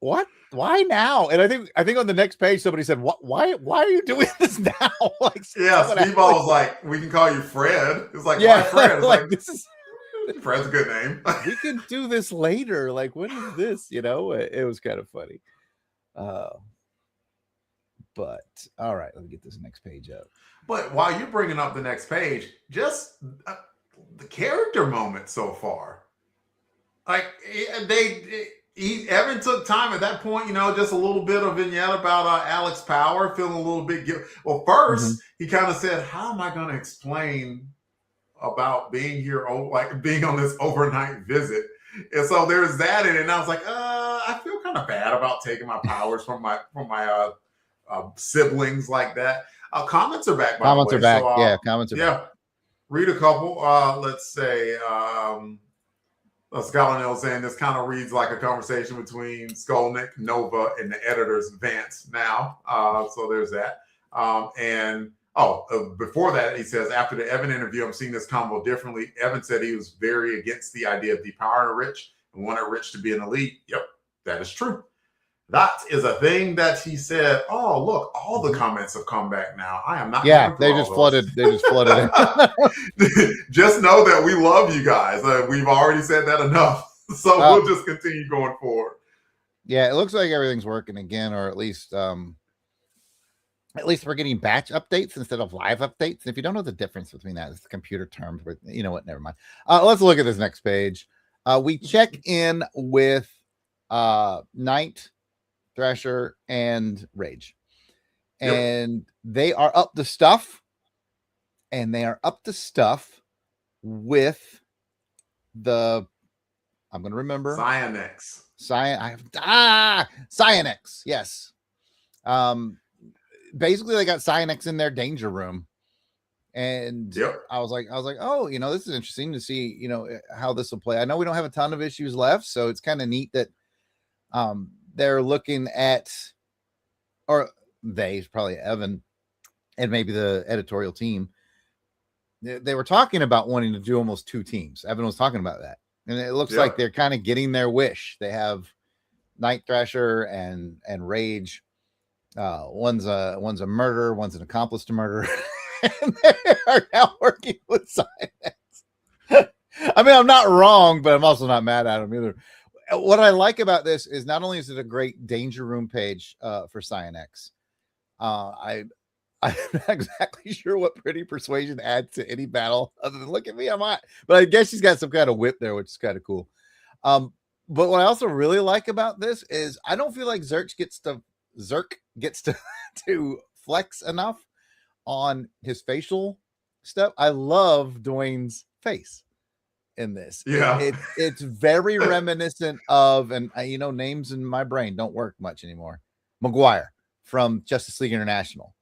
"What? Why now?" And I think on the next page somebody said, "What? Why are you doing this now?" Like, Speedball was like, "We can call you Fred." It's like, why Fred? It's like this Fred's a good name. We can do this later. Like, when is this? You know, it was kind of funny. But all right, let me get this next page up. But while you're bringing up the next page, just the character moment so far. Like Evan took time at that point, you know, just a little bit of vignette about Alex Power feeling a little bit guilty. Well, first he kind of said, "How am I going to explain about being here, like being on this overnight visit?" And so there's that in it. And I was like, I feel kind of bad about taking my powers from my siblings like that. Comments are back. By the way. Comments are back. So, yeah, comments are back. Read a couple. Let's say. Scalinell saying this kind of reads like a conversation between Skolnick, Nova, and the editors Vance now. So there's that. Before that, he says, after the Evan interview, I'm seeing this combo differently. Evan said he was very against the idea of depowering Rich and wanted Rich to be an elite. Yep, that is true. That is a thing that he said. Oh, look, all the comments have come back now. I am not. Yeah, they just flooded. They just flooded it. Just know that we love you guys. We've already said that enough. So we'll just continue going forward. Yeah, it looks like everything's working again, or at least we're getting batch updates instead of live updates. If you don't know the difference between that, it's the computer terms. But you know what? Never mind. Let's look at this next page. We check in with Knight, Thrasher, and Rage, and they are up to stuff, with the, I'm going to remember, Cyanex. Cyanex. Yes. Basically they got Cyanex in their danger room, and I was like, oh, you know, this is interesting to see, you know, how this will play. I know we don't have a ton of issues left, so it's kind of neat that they're looking at, or they, probably Evan and maybe the editorial team, they were talking about wanting to do almost 2 teams. Evan was talking about that, and it looks like they're kind of getting their wish. They have Night Thrasher and Rage. One's a murderer, one's an accomplice to murder, and they are now working with Cyanex. I mean, I'm not wrong, but I'm also not mad at them either. What I like about this is not only is it a great danger room page for Cyanex, I'm not exactly sure what Pretty Persuasion adds to any battle other than look at me, I'm hot. But I guess she's got some kind of whip there, which is kind of cool. But what I also really like about this is I don't feel like Zerk gets to to flex enough on his facial stuff. I love Dwayne's face in this. It's very reminiscent of, and you know, names in my brain don't work much anymore. McGuire from Justice League International,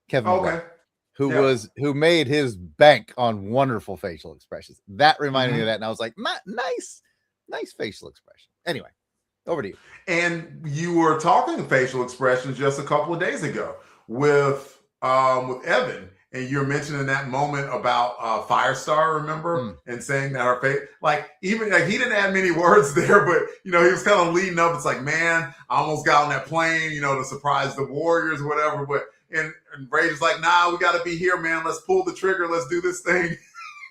Kevin McGuire, who made his bank on wonderful facial expressions. That reminded me of that, and I was like, nice facial expression. Anyway, over to you. And you were talking facial expressions just a couple of days ago with Evan. And you're mentioning that moment about Firestar, remember? And saying that her face, like, even like he didn't add many words there, but you know, he was kind of leading up. It's like, man, I almost got on that plane, you know, to surprise the Warriors, whatever. But and Rage is like, nah, we got to be here, man. Let's pull the trigger. Let's do this thing.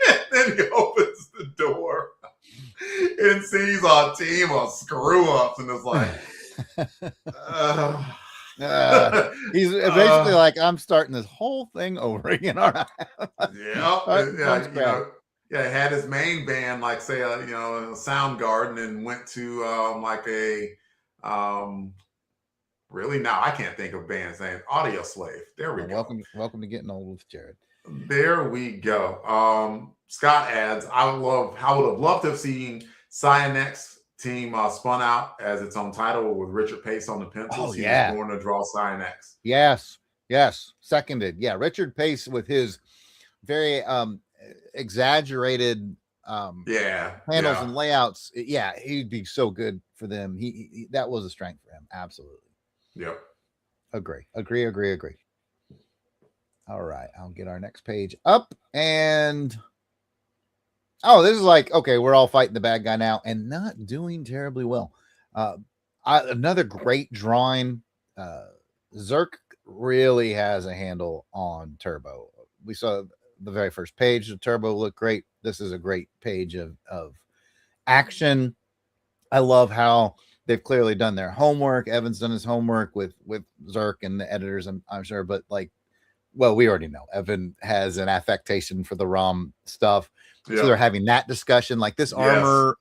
And then he opens the door and sees a team of screw ups, and it's like, he's basically like, I'm starting this whole thing over again. All right. Had his main band, like, say, a Soundgarden, and went to really, now I can't think of band's name. Audio Slave. There we go. Welcome to Getting Old with Jared. There we go. Scott adds, I would have loved to have seen Cyanex team spun out as its own title with Richard Pace on the pencils. He was going to draw Cyanex. Yes. Seconded. Yeah, Richard Pace with his very exaggerated panels and layouts. Yeah, he'd be so good for them. He that was a strength for him. Absolutely. Yep. Agree. All right, I'll get our next page up, and this is like, okay, we're all fighting the bad guy now and not doing terribly well. Another great drawing. Zerk really has a handle on Turbo. We saw the very first page of Turbo look great. this is a great page of action. I love how they've clearly done their homework. Evan's done his homework with Zerk and the editors, I'm sure, but like, well, we already know Evan has an affectation for the ROM stuff. Yeah. So they're having that discussion. Like this armor,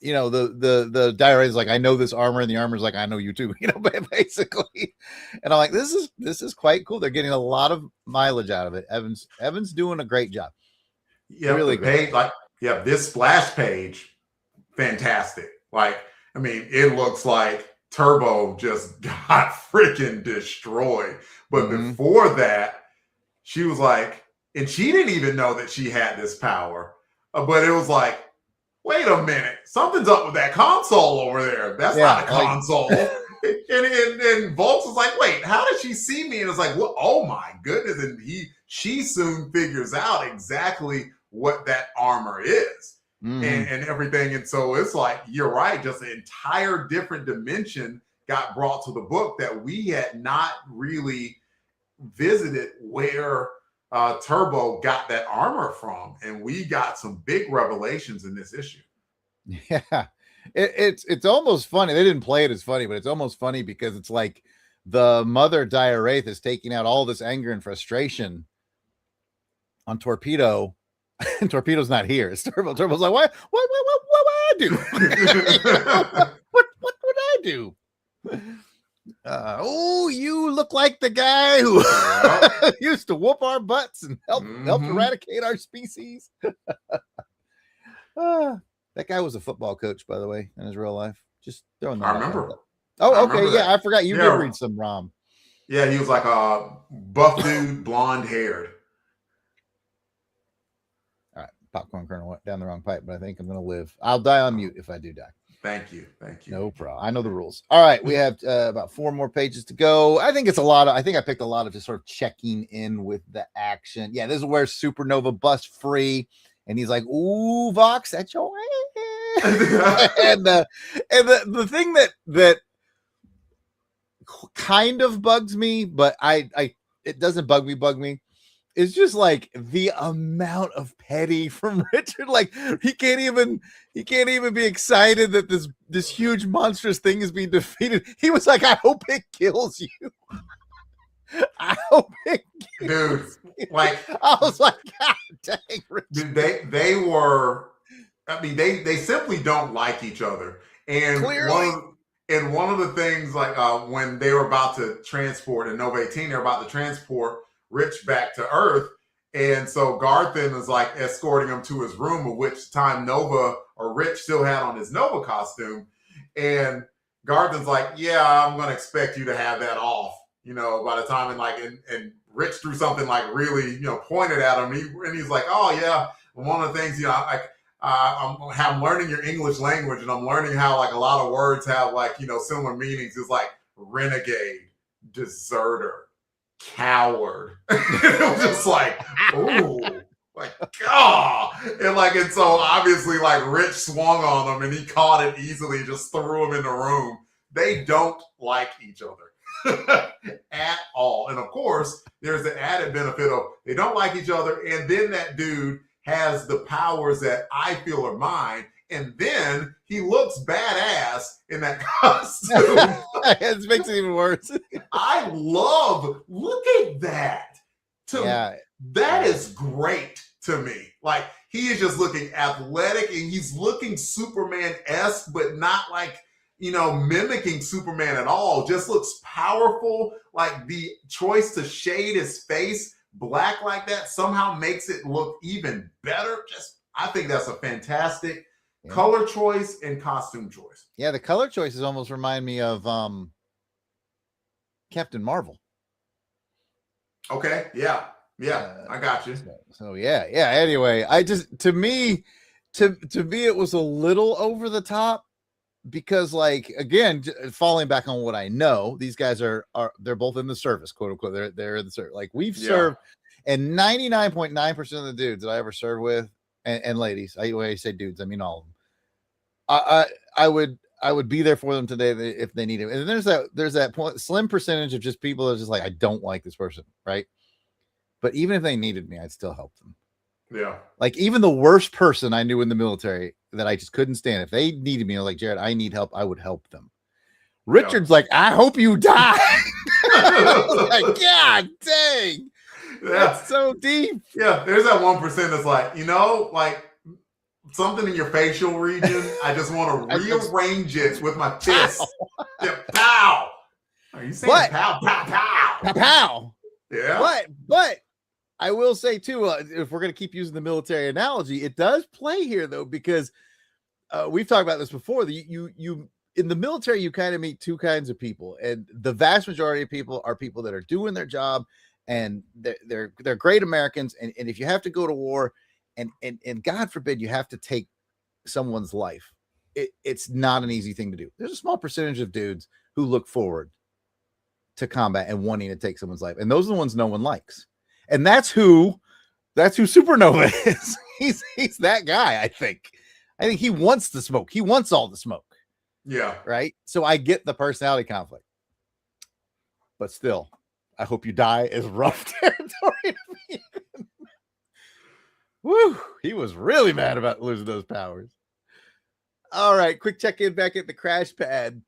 you know, the diary is like, I know this armor, and the armor's like, I know you too, you know, basically. And I'm like, this is quite cool. They're getting a lot of mileage out of it. Evan's doing a great job. Yeah, really the page, like, yeah, this splash page, fantastic. Like, I mean, it looks like Turbo just got freaking destroyed. But before that, she was like, and she didn't even know that she had this power. But it was like, wait a minute, something's up with that console over there. That's not a console. and Volks was like, wait, how did she see me? And it's like, well, oh my goodness. And she soon figures out exactly what that armor is. And everything. And so it's like, you're right, just an entire different dimension got brought to the book that we had not really visited, where Turbo got that armor from. And we got some big revelations in this issue. Yeah, it's almost funny. They didn't play it as funny, but it's almost funny because it's like the mother Dire-Wraith is taking out all this anger and frustration on Torpedo. And Torpedo's not here. It's Turbo. Turbo's like, what I do? what would I do? Oh, you look like the guy who used to whoop our butts and help eradicate our species. That guy was a football coach, by the way, in his real life. Just throwing that. I remember. Oh, okay. Yeah, I forgot you did read some ROM. Yeah, he was like a buff dude, blonde haired. Popcorn kernel went down the wrong pipe, but I think I'm going to live. I'll die on mute if I do die. Thank you. No problem. I know the rules. All right, we have about 4 more pages to go. I think it's a lot of. I think I picked a lot of just sort of checking in with the action. Yeah, this is where Supernova bust free, and he's like, "Ooh, Vox, that's your ass." and the thing that kind of bugs me, but it doesn't bug me. It's just like the amount of petty from Richard. Like he can't even be excited that this huge monstrous thing is being defeated. He was like, I hope it kills you. I hope it kills you. Like I was like, God dang, Richard. Dude, they were. I mean, they simply don't like each other. And one of the things, like when they were about to transport in Nova 18, they're about to transport Rich back to Earth, and so Garthaan is like escorting him to his room, at which time Nova or Rich still had on his Nova costume, and Garthan's like, yeah, I'm gonna expect you to have that off, you know, by the time, and Rich threw something like really, you know, pointed at him, and he's like, oh yeah, one of the things, you know, I'm learning your English language, and I'm learning how like a lot of words have like, you know, similar meanings. It's like renegade, deserter, coward. It was just like, ooh, like, God. And so obviously like Rich swung on him and he caught it easily, just threw him in the room. They don't like each other at all. And of course, there's the added benefit of they don't like each other. And then that dude has the powers that I feel are mine. And then he looks badass in that costume. It makes it even worse. Look at that. That is great to me. Like, he is just looking athletic and he's looking Superman-esque, but not like, you know, mimicking Superman at all. Just looks powerful. Like the choice to shade his face black like that somehow makes it look even better. I think that's a fantastic color choice and costume choice. Yeah, the color choices almost remind me of Captain Marvel. Okay, yeah, I got you. So yeah. Anyway, I just to me it was a little over the top because, like, again, falling back on what I know, these guys are they're both in the service, quote unquote. They're in the service. Like we've served, and 99.9% of the dudes that I ever served with, and ladies, when I say dudes, I mean all of them. I would be there for them today if they need it. And there's that slim percentage of just people that are just like, I don't like this person, right? But even if they needed me, I'd still help them. Yeah. Like even the worst person I knew in the military that I just couldn't stand, if they needed me, I was like, Jared, I need help, I would help them. Richard's like, I hope you die. I was like, God dang. That's so deep. Yeah, there's that 1% that's like, like something in your facial region. I just want to rearrange it with my fist. Yeah, pow. Are you saying pow, pow, pow? Pow, pow. Yeah. But I will say too, if we're going to keep using the military analogy, it does play here though, because we've talked about this before. You in the military, you kind of meet two kinds of people, and the vast majority of people are people that are doing their job, and they're great Americans. And if you have to go to war, and God forbid you have to take someone's life, it's not an easy thing to do. There's a small percentage of dudes who look forward to combat and wanting to take someone's life, and those are the ones no one likes. And that's who Supernova is. He's that guy. I think he wants the smoke. He wants all the smoke. Yeah. Right. So I get the personality conflict, but still, I hope you die is rough territory. Woo! He was really mad about losing those powers. All right, quick check in back at the crash pad.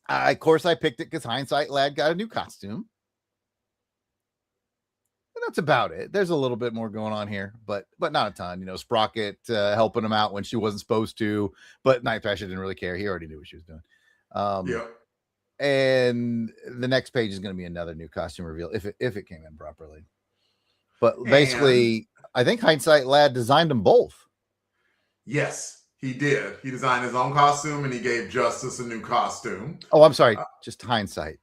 Of course, I picked it because Hindsight Lad got a new costume. And that's about it. There's a little bit more going on here, but not a ton. Sprocket helping him out when she wasn't supposed to, but Night Thrasher didn't really care. He already knew what she was doing. Yeah. And the next page is going to be another new costume reveal if it came in properly. But basically, I think Hindsight Lad designed them both. Yes, he did. He designed his own costume, and he gave Justice a new costume. Oh, I'm sorry, just Hindsight.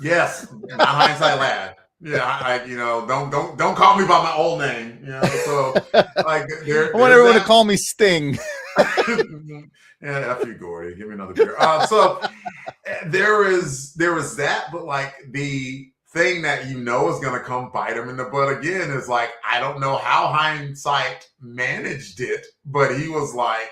Yes, not Hindsight Lad. Yeah, don't call me by my old name. So like, I want everyone to call me Sting. Yeah, F you, Gordy. Give me another beer. So there is that, but like the thing that is going to come bite him in the butt again is like, I don't know how Hindsight managed it, but he was like,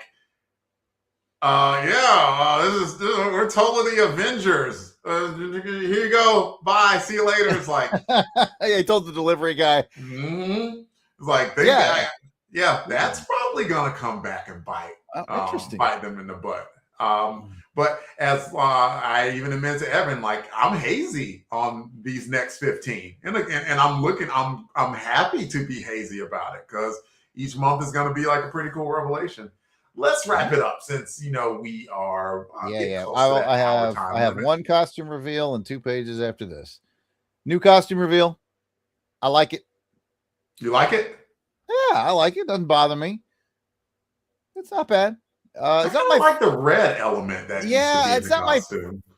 we're totally Avengers. Here you go. Bye. See you later. It's like, I told the delivery guy. Mm-hmm. It's like, that's probably gonna come back and bite. Interesting. Bite them in the butt. But as I even admitted to Evan, like, I'm hazy on these next 15, and I'm happy to be hazy about it because each month is gonna be like a pretty cool revelation. Let's wrap it up since we are. I have one costume reveal and 2 pages after this. New costume reveal. I like it. You like it? Yeah, I like it. Doesn't bother me. It's not bad. It's not like the red element that. Yeah, it's not my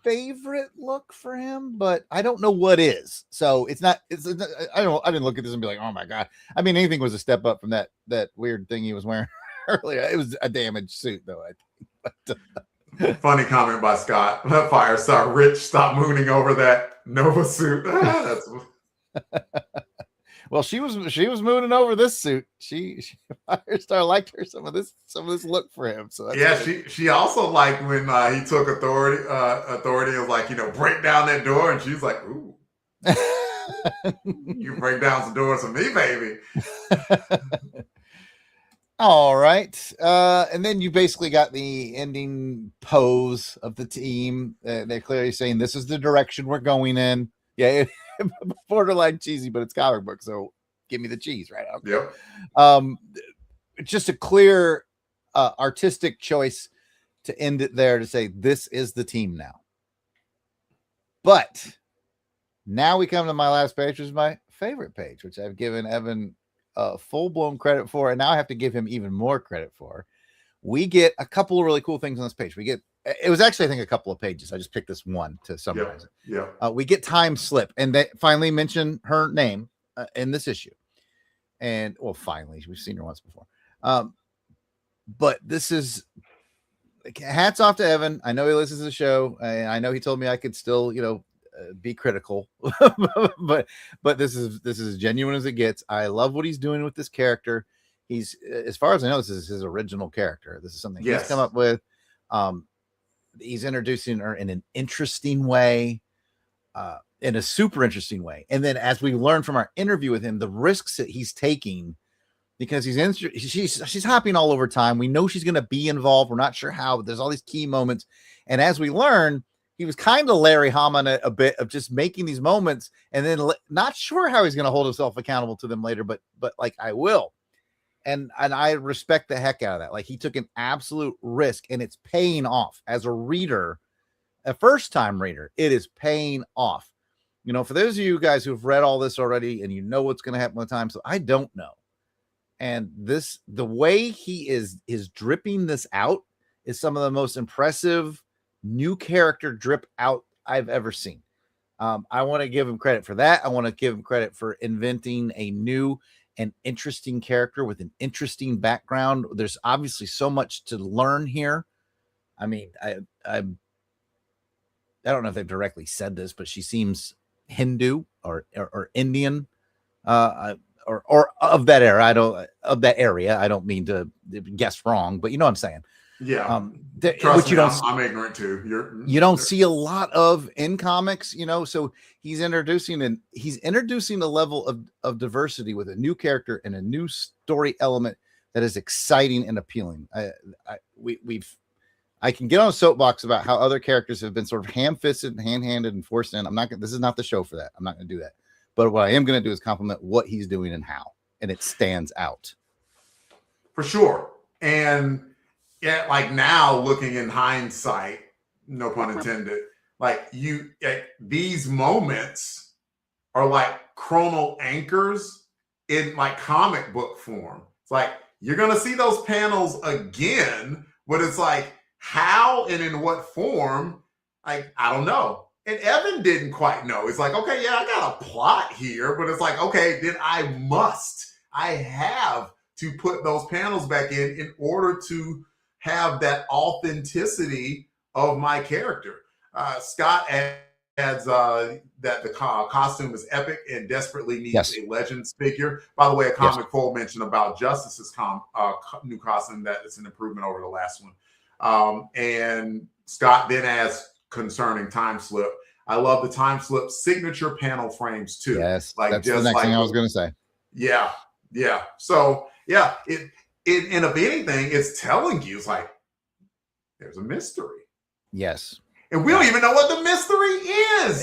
favorite look for him, but I don't know what is. So it's not. I didn't look at this and be like, oh my god. I mean, anything was a step up from that weird thing he was wearing earlier. It was a damaged suit, though, I think. But, funny comment by Scott. Firestar Rich, stop mooning over that Nova suit. That's well, she was mooning over this suit. She Firestar liked her some of this look for him. So that's she also liked when he took authority and was like, break down that door, and she's like, ooh. You break down some doors for me, baby. All right. And then you basically got the ending pose of the team. They're clearly saying this is the direction we're going in. Yeah, borderline cheesy, but it's comic book, so give me the cheese, right? Okay. Yep. Just a clear artistic choice to end it there, to say this is the team now. But now we come to my last page, which is my favorite page, which I've given Evan full-blown credit for, and now I have to give him even more credit for. We get a couple of really cool things on this page. It was actually, I think, a couple of pages. I just picked this one to summarize it. Yeah. We get Time Slip, and they finally mention her name in this issue. And finally, we've seen her once before. But this is hats off to Evan. I know he listens to the show, and I know he told me I could still, be critical, but this is as genuine as it gets. I love what he's doing with this character. He's, as far as I know, this is his original character. This is something he's come up with. He's introducing her in an interesting way, in a super interesting way. And then, as we learned from our interview with him, the risks that he's taking because she's hopping all over time. We know she's going to be involved. We're not sure how, but there's all these key moments. And as we learn, he was kind of Larry Hama a bit of just making these moments and then not sure how he's going to hold himself accountable to them later, but like, I will. And I respect the heck out of that. Like, he took an absolute risk, and it's paying off as a reader, a first-time reader. It is paying off. You know, for those of you guys who've read all this already and you know what's going to happen with time, so I don't know. And the way he is dripping this out is some of the most impressive new character drip out I've ever seen. I want to give him credit for that. I want to give him credit for inventing a new and interesting character with an interesting background. There's obviously so much to learn here. I mean, I don't know if they've directly said this, but she seems Hindu or Indian, or of that era. Of that area. I don't mean to guess wrong, but you know what I'm saying. Yeah. Which you don't. I'm ignorant too. You don't see a lot of in comics, you know. So he's introducing a level of diversity with a new character and a new story element that is exciting and appealing. I can get on a soapbox about how other characters have been sort of ham-fisted and hand-handed and forced in. This is not the show for that. I'm not going to do that. But what I am going to do is compliment what he's doing and how, and it stands out. For sure. And yeah, like now looking in hindsight, no pun intended, like these moments are like chronal anchors in like comic book form. It's like, you're going to see those panels again, but it's like, how and in what form? Like, I don't know. And Evan didn't quite know. It's like, okay, yeah, I got a plot here, but it's like, okay, then I have to put those panels back in order to have that authenticity of my character. Scott adds that the costume is epic and desperately needs a Legends figure. By the way, a comic full mention about Justice's new costume, that it's an improvement over the last one. And Scott then adds concerning Time Slip, I love the Time Slip signature panel frames too. Yes, like that's just the next thing I was going to say. Yeah. So yeah, and if anything, it's telling you, it's like, there's a mystery. Yes. And we don't even know what the mystery is.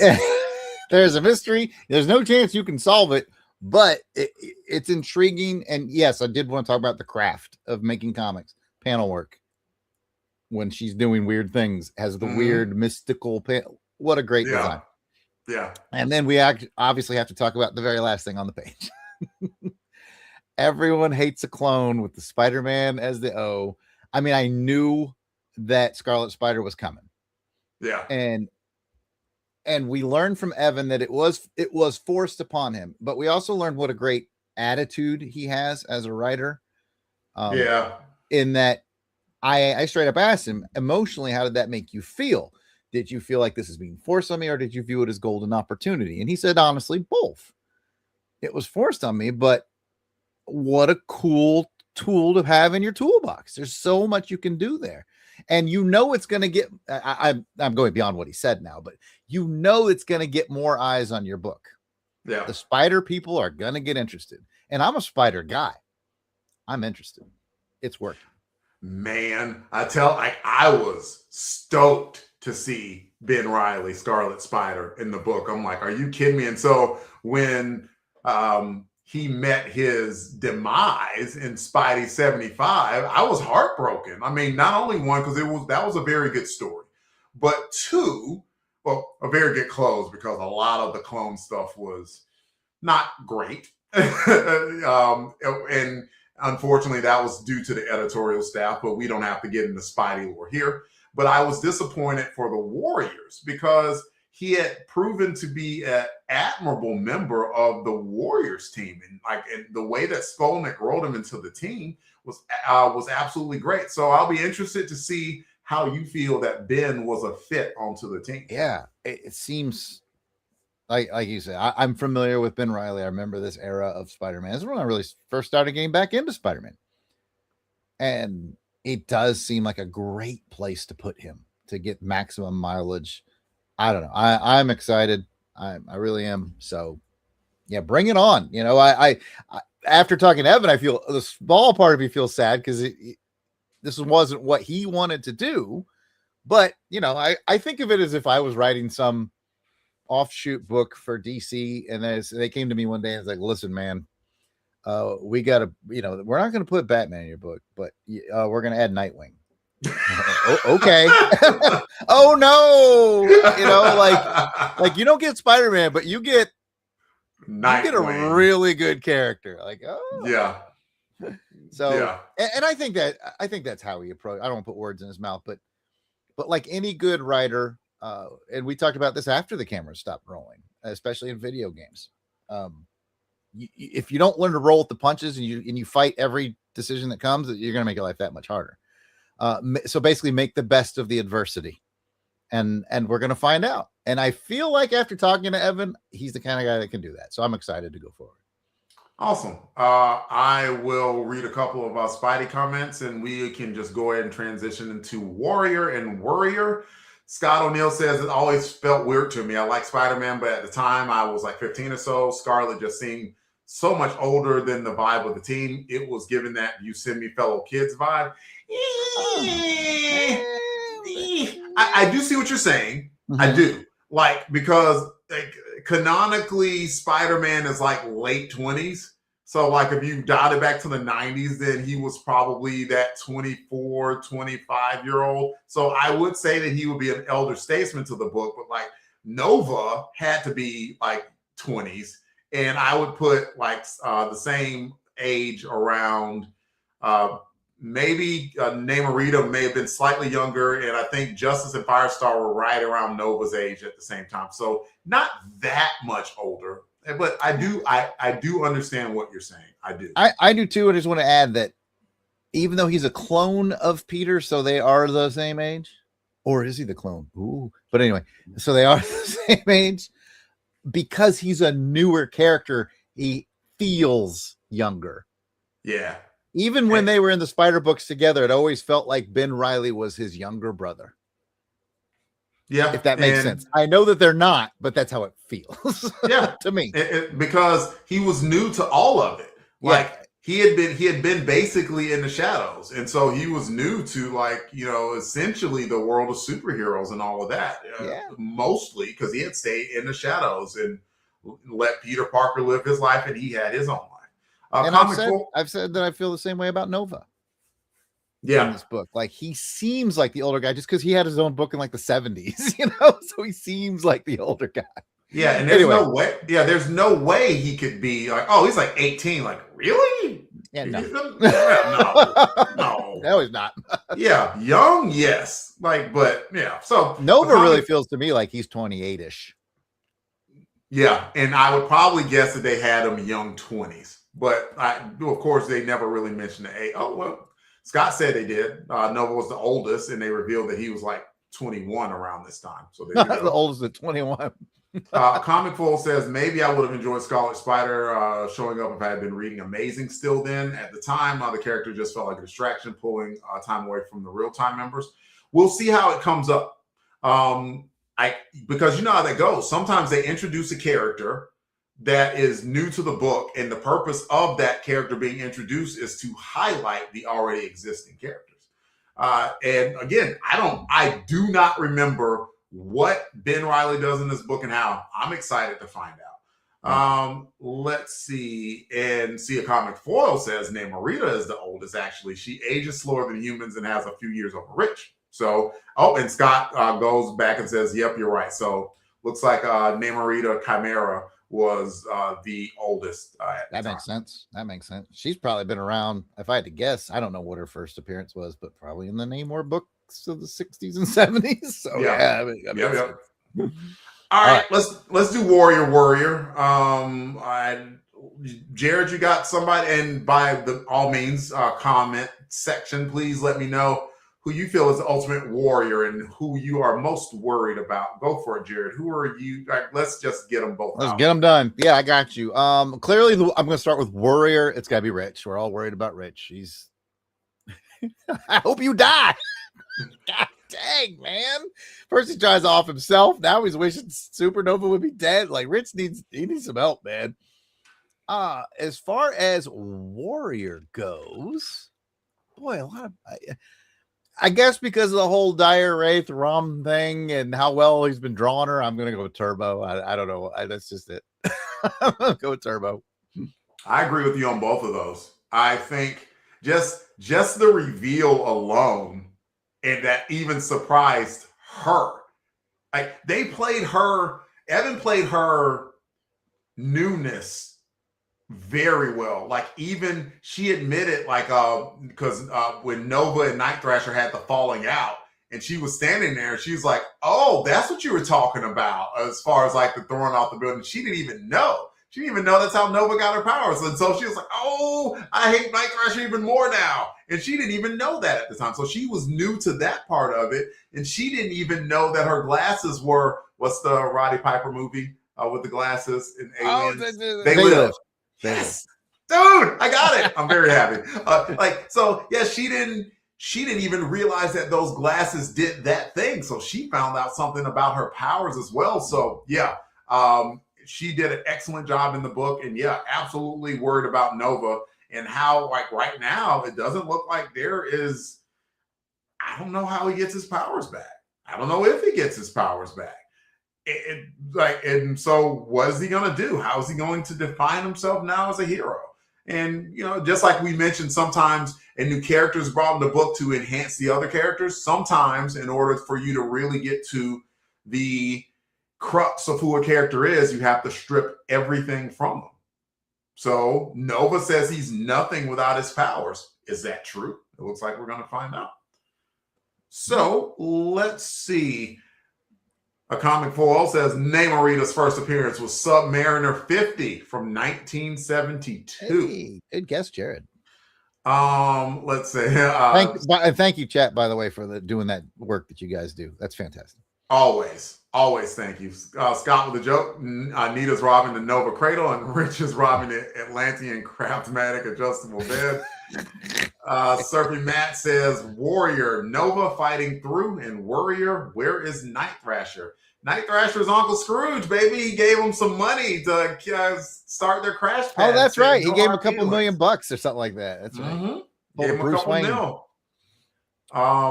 There's a mystery. There's no chance you can solve it, but it's intriguing. And yes, I did want to talk about the craft of making comics, panel work. When she's doing weird things, has the weird mystical panel. What a great design. Yeah. And then we obviously have to talk about the very last thing on the page. Everyone hates a clone with the Spider-Man as the O. I mean, I knew that Scarlet Spider was coming. Yeah. And we learned from Evan that it was forced upon him, but we also learned what a great attitude he has as a writer. In that I straight up asked him, emotionally, how did that make you feel? Did you feel like this is being forced on me, or did you view it as golden opportunity? And he said, honestly, both. It was forced on me, but what a cool tool to have in your toolbox. There's so much you can do there. And you know it's going to get, I'm going beyond what he said now, but you know it's going to get more eyes on your book. Yeah. The spider people are going to get interested. And I'm a spider guy. I'm interested. It's working. Man, I was stoked to see Ben Reilly, Scarlet Spider, in the book. I'm like, are you kidding me? And so when he met his demise in Spidey 75, I was heartbroken. I mean, not only one, because that was a very good story, but two, well, a very good close, because a lot of the clone stuff was not great. And unfortunately, that was due to the editorial staff, but we don't have to get into Spidey lore here. But I was disappointed for the Warriors, because he had proven to be an admirable member of the Warriors team. And the way that Skolnick rolled him into the team was absolutely great. So I'll be interested to see how you feel that Ben was a fit onto the team. Yeah, it seems like you said, I'm familiar with Ben Reilly. I remember this era of Spider-Man. This is when I really first started getting back into Spider-Man. And it does seem like a great place to put him to get maximum mileage. I don't know. I'm excited. I really am. So yeah, bring it on. You know, after talking to Evan, I feel the small part of me feels sad because this wasn't what he wanted to do. But, you know, I think of it as if I was writing some offshoot book for DC, and they came to me one day and was like, listen, man, we got to, you know, we're not going to put Batman in your book, but we're going to add Nightwing. Okay. Oh no, you know, like you don't get Spider-Man, but you get a really good character. Like, oh yeah. So yeah. And I think that's how he approached. I don't put words in his mouth, but like any good writer, and we talked about this after the cameras stopped rolling, especially in video games. If you don't learn to roll with the punches and you fight every decision that comes, you're going to make your life that much harder. So basically make the best of the adversity, and we're going to find out. And I feel like after talking to Evan, he's the kind of guy that can do that. So I'm excited to go forward. Awesome. I will read a couple of Spidey comments, and we can just go ahead and transition into Warrior and Worrier. Scott O'Neill says, it always felt weird to me. I like Spider-Man, but at the time I was like 15 or so. Scarlet just seemed so much older than the vibe of the team. It was given that you send me fellow kids vibe. I do see what you're saying. Mm-hmm. I do. Like, because like, canonically, Spider-Man is like late 20s. So like if you dialed it back to the 90s, then he was probably that 24, 25-year-old. So I would say that he would be an elder statesman to the book, but like Nova had to be like 20s. And I would put like the same age around maybe Namorita may have been slightly younger. And I think Justice and Firestar were right around Nova's age at the same time. So not that much older. But I do understand what you're saying. I do. I do too. I just want to add that even though he's a clone of Peter, so they are the same age, or is he the clone? Ooh. But anyway, so they are the same age. Because he's a newer character, he feels younger. Yeah. Even when they were in the Spider books together, it always felt like Ben Reilly was his younger brother. Yeah, if that makes sense. I know that they're not, but that's how it feels. Yeah, to me, because he was new to all of it. Like he had been basically in the shadows, and so he was new to like essentially the world of superheroes and all of that. Mostly because he had stayed in the shadows and let Peter Parker live his life, and he had his own life. And I've said that I feel the same way about Nova. In this book, like he seems like the older guy just because he had his own book in like the 70s, so he seems like the older guy. Yeah, and there's no way. Yeah, there's no way he could be like, oh, he's like 18. Like, really? Yeah, no, no, he's not. Yeah, young, yes, like, but yeah. So Nova really feels to me like he's 28-ish. Yeah, and I would probably guess that they had him young 20s, but of course they never really mentioned the age. Oh well. Scott said they did. Nova was the oldest, and they revealed that he was like 21 around this time. So the oldest at 21. Comic Fool says, maybe I would have enjoyed Scarlet Spider showing up if I had been reading Amazing still then. At the time, the character just felt like a distraction, pulling time away from the real-time members. We'll see how it comes up. Because you know how that goes. Sometimes they introduce a character that is new to the book, and the purpose of that character being introduced is to highlight the already existing characters. And again, I do not remember what Ben Reilly does in this book and how. I'm excited to find out. Let's see. And see, a comic foil says Namorita is the oldest. Actually, she ages slower than humans and has a few years over Rich. So, and Scott goes back and says, "Yep, you're right." So looks like Namorita Chimera was the oldest. That makes sense. She's probably been around. If I had to guess, I don't know what her first appearance was, but probably in the Namor books of the 60s and 70s. So Yep. All right, let's do Worrier. Jared, you got somebody, and by all means, comment section, please let me know who you feel is the ultimate warrior and who you are most worried about. Go for it, Jared. Who are you? Let's just get them both. Let's get them done. Yeah, I got you. Clearly, I'm going to start with Worrier. It's got to be Rich. We're all worried about Rich. He's. I hope you die. God dang, man. First he tries off himself. Now he's wishing Supernova would be dead. Like Rich needs some help, man. As far as Warrior goes, boy, a lot of I guess because of the whole Dire Wraith Rom thing and how well he's been drawing her, I'm gonna go with Turbo. I don't know. That's just it. I'm gonna go with Turbo. I agree with you on both of those. I think just the reveal alone, and that even surprised her. Like they played her, Evan played her newness very well. Like even she admitted, like because when Nova and Night Thrasher had the falling out, and she was standing there, and she was like, "Oh, that's what you were talking about." As far as like the throwing off the building, she didn't even know. She didn't even know that's how Nova got her powers. And so she was like, "Oh, I hate Night Thrasher even more now." And she didn't even know that at the time. So she was new to that part of it. And she didn't even know that her glasses were, what's the Roddy Piper movie with the glasses and aliens? They live. Yes. Dude, I got it. I'm very happy. She didn't even realize that those glasses did that thing. So she found out something about her powers as well. So yeah, she did an excellent job in the book. And yeah, absolutely worried about Nova and how, like right now, it doesn't look like there is, I don't know how he gets his powers back. I don't know if he gets his powers back. And so what is he going to do? How is he going to define himself now as a hero? And, just like we mentioned, sometimes a new character is brought in the book to enhance the other characters. Sometimes in order for you to really get to the crux of who a character is, you have to strip everything from them. So Nova says he's nothing without his powers. Is that true? It looks like we're going to find out. So let's see. A comic foil says Namorita's first appearance was Submariner 50 from 1972. Hey, good guess, Jared. Let's say thank you, chat, by the way, for doing that work that you guys do. That's fantastic. Always thank you. Scott with a joke. Nita's robbing the Nova Cradle and Rich is robbing the Atlantean Craftmatic adjustable bed. Surfing Matt says Warrior, Nova fighting through, and Warrior, where is Night Thrasher? Night Thrasher's Uncle Scrooge, baby. He gave him some money to start their crash pad. Oh, that's right. He gave him a couple $1 million or something like that. That's right. Mm-hmm. Gave him a couple mil.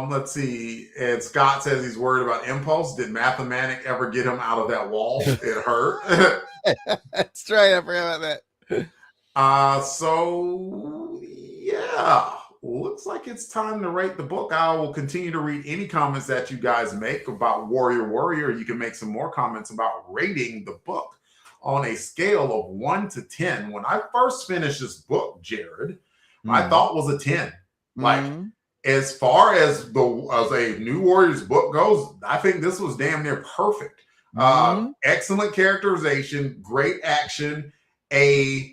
Let's see. And Scott says he's worried about Impulse. Did Mathematic ever get him out of that wall? It hurt. That's right. I forgot about that. So yeah, looks like it's time to rate the book. I will continue to read any comments that you guys make about Warrior. You can make some more comments about rating the book on a scale of 1 to 10. When I first finished this book, Jared, my thought was a 10. Like, as far as a New Warriors book goes, I think this was damn near perfect. Excellent characterization, great action, a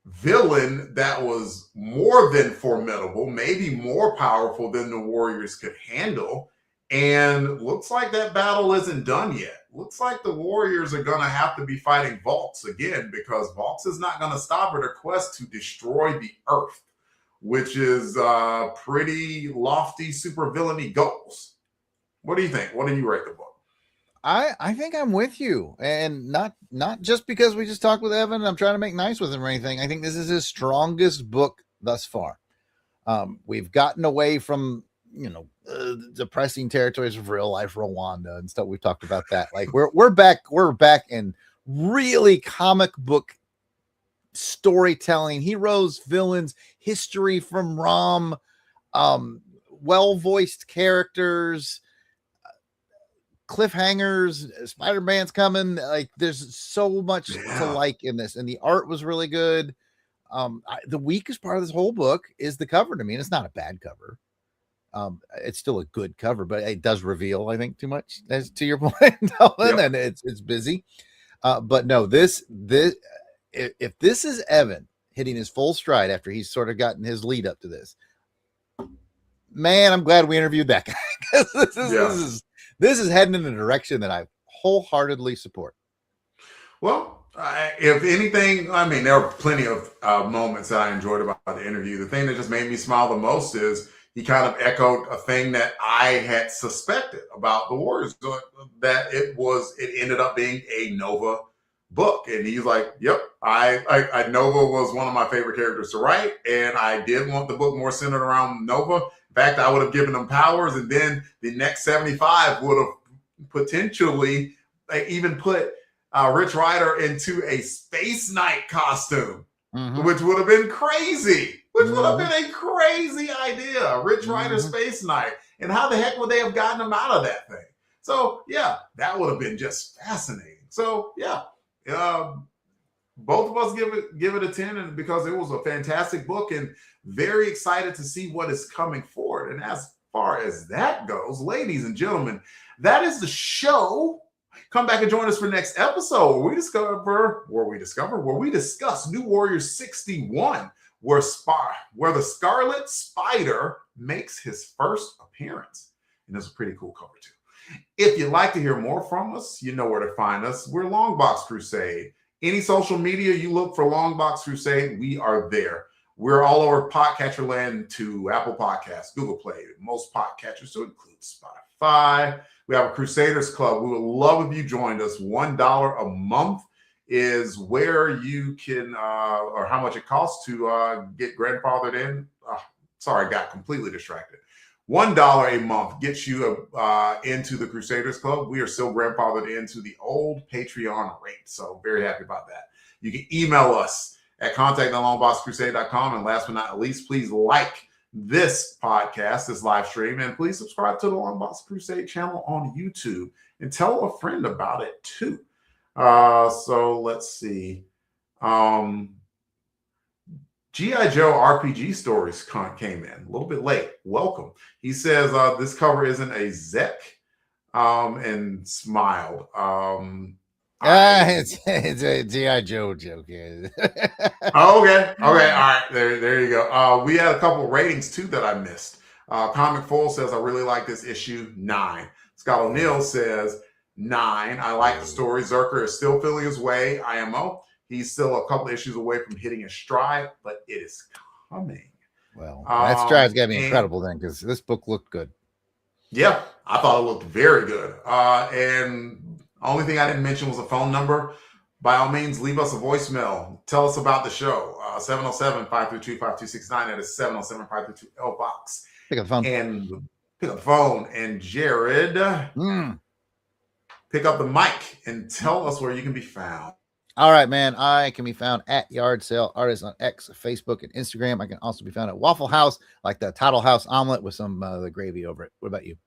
villain that was more than formidable, maybe more powerful than the Warriors could handle. And looks like that battle isn't done yet. Looks like the Warriors are going to have to be fighting Volks again, because Volks is not going to stop at her quest to destroy the Earth, which is pretty lofty supervillainy goals. What do you think? What do you rate the book? I think I'm with you, and not just because we just talked with Evan and I'm trying to make nice with him or anything. I think this is his strongest book thus far. We've gotten away from depressing territories of real life Rwanda and stuff. We've talked about that. Like we're back in really comic book storytelling, heroes, villains, history from Rom, well-voiced characters, cliffhangers, Spider-Man's coming. Like there's so much to like in this, and the art was really good. The weakest part of this whole book is the cover to me, and it's not a bad cover. It's still a good cover, but it does reveal, I think, too much, as to your point, Nolan, and it's busy. But no, this if this is Evan hitting his full stride after he's sort of gotten his lead up to this, man, I'm glad we interviewed that guy, because this is heading in a direction that I wholeheartedly support. Well, if anything, I mean, there are plenty of moments that I enjoyed about the interview. The thing that just made me smile the most is he kind of echoed a thing that I had suspected about the Warriors, that it ended up being a Nova book. And he's like, yep, I Nova was one of my favorite characters to write, and I did want the book more centered around Nova. In fact, I would have given him powers, and then the next 75 would have potentially even put Rich Rider into a Space Knight costume, which would have been crazy. Which would have been a crazy idea. Rich Rider Space Knight. And how the heck would they have gotten him out of that thing? So, yeah, that would have been just fascinating. So, yeah, both of us give it a 10, and because it was a fantastic book and very excited to see what is coming forward. And as far as that goes, ladies and gentlemen, that is the show. Come back and join us for the next episode where we discuss New Warriors 61, where the Scarlet Spider makes his first appearance. And it's a pretty cool cover too. If you'd like to hear more from us, you know where to find us. We're Longbox Crusade. Any social media you look for Longbox Crusade, we are there. We're all over podcatcher land, to Apple Podcasts, Google Play, most podcatchers to include Spotify. We have a Crusaders Club. We would love if you joined us. $1 a month is where you can, or how much it costs to get grandfathered in. Sorry, I got completely distracted. $1 a month gets you into the Crusaders Club. We are still grandfathered into the old Patreon rate, so very happy about that. You can email us at contact@longboxcrusade.com. And last but not least, please like this podcast, this live stream, and please subscribe to the Longbox Crusade channel on YouTube and tell a friend about it too. So let's see. G.I. Joe RPG Stories came in a little bit late. Welcome. He says this cover isn't a Zek, and smiled. It's a G.I. Joe joke. Okay. All right. There you go. We had a couple of ratings too that I missed. Comic Full says, I really like this issue, 9. Scott O'Neill says 9. I like the story. Zerker is still feeling his way. IMO. He's still a couple issues away from hitting his stride, but it is coming. Well, that stride's got to be incredible then, because this book looked good. Yeah, I thought it looked very good. And only thing I didn't mention was a phone number. By all means, leave us a voicemail. Tell us about the show. 707-532-5269. That is 707-532-LBOX. Pick up the phone. And pick up the phone. And Jared, pick up the mic and tell us where you can be found. All right, man. I can be found at Yard Sale Artists on X, Facebook, and Instagram. I can also be found at Waffle House, like the Toddle House omelet with some the gravy over it. What about you?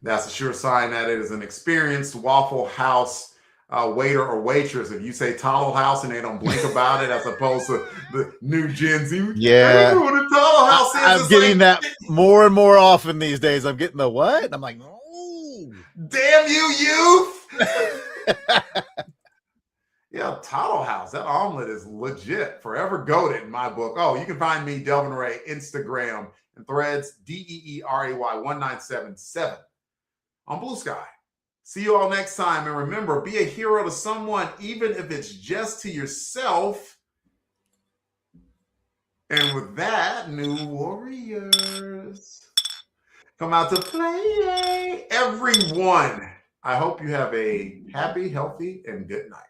That's a sure sign that it is an experienced Waffle House waiter or waitress. If you say Toddle House and they don't blink about it, as opposed to the new Gen Z. Yeah. What a Toddle House is. I'm getting that more and more often these days. I'm getting the what? And I'm like, oh. Damn you, youth. Yeah, Toddle House. That omelet is legit. Forever goated in my book. Oh, you can find me, Delvin Ray, Instagram and Threads, DEERAY1977 on Blue Sky. See you all next time. And remember, be a hero to someone, even if it's just to yourself. And with that, New Warriors, come out to play. Everyone, I hope you have a happy, healthy, and good night.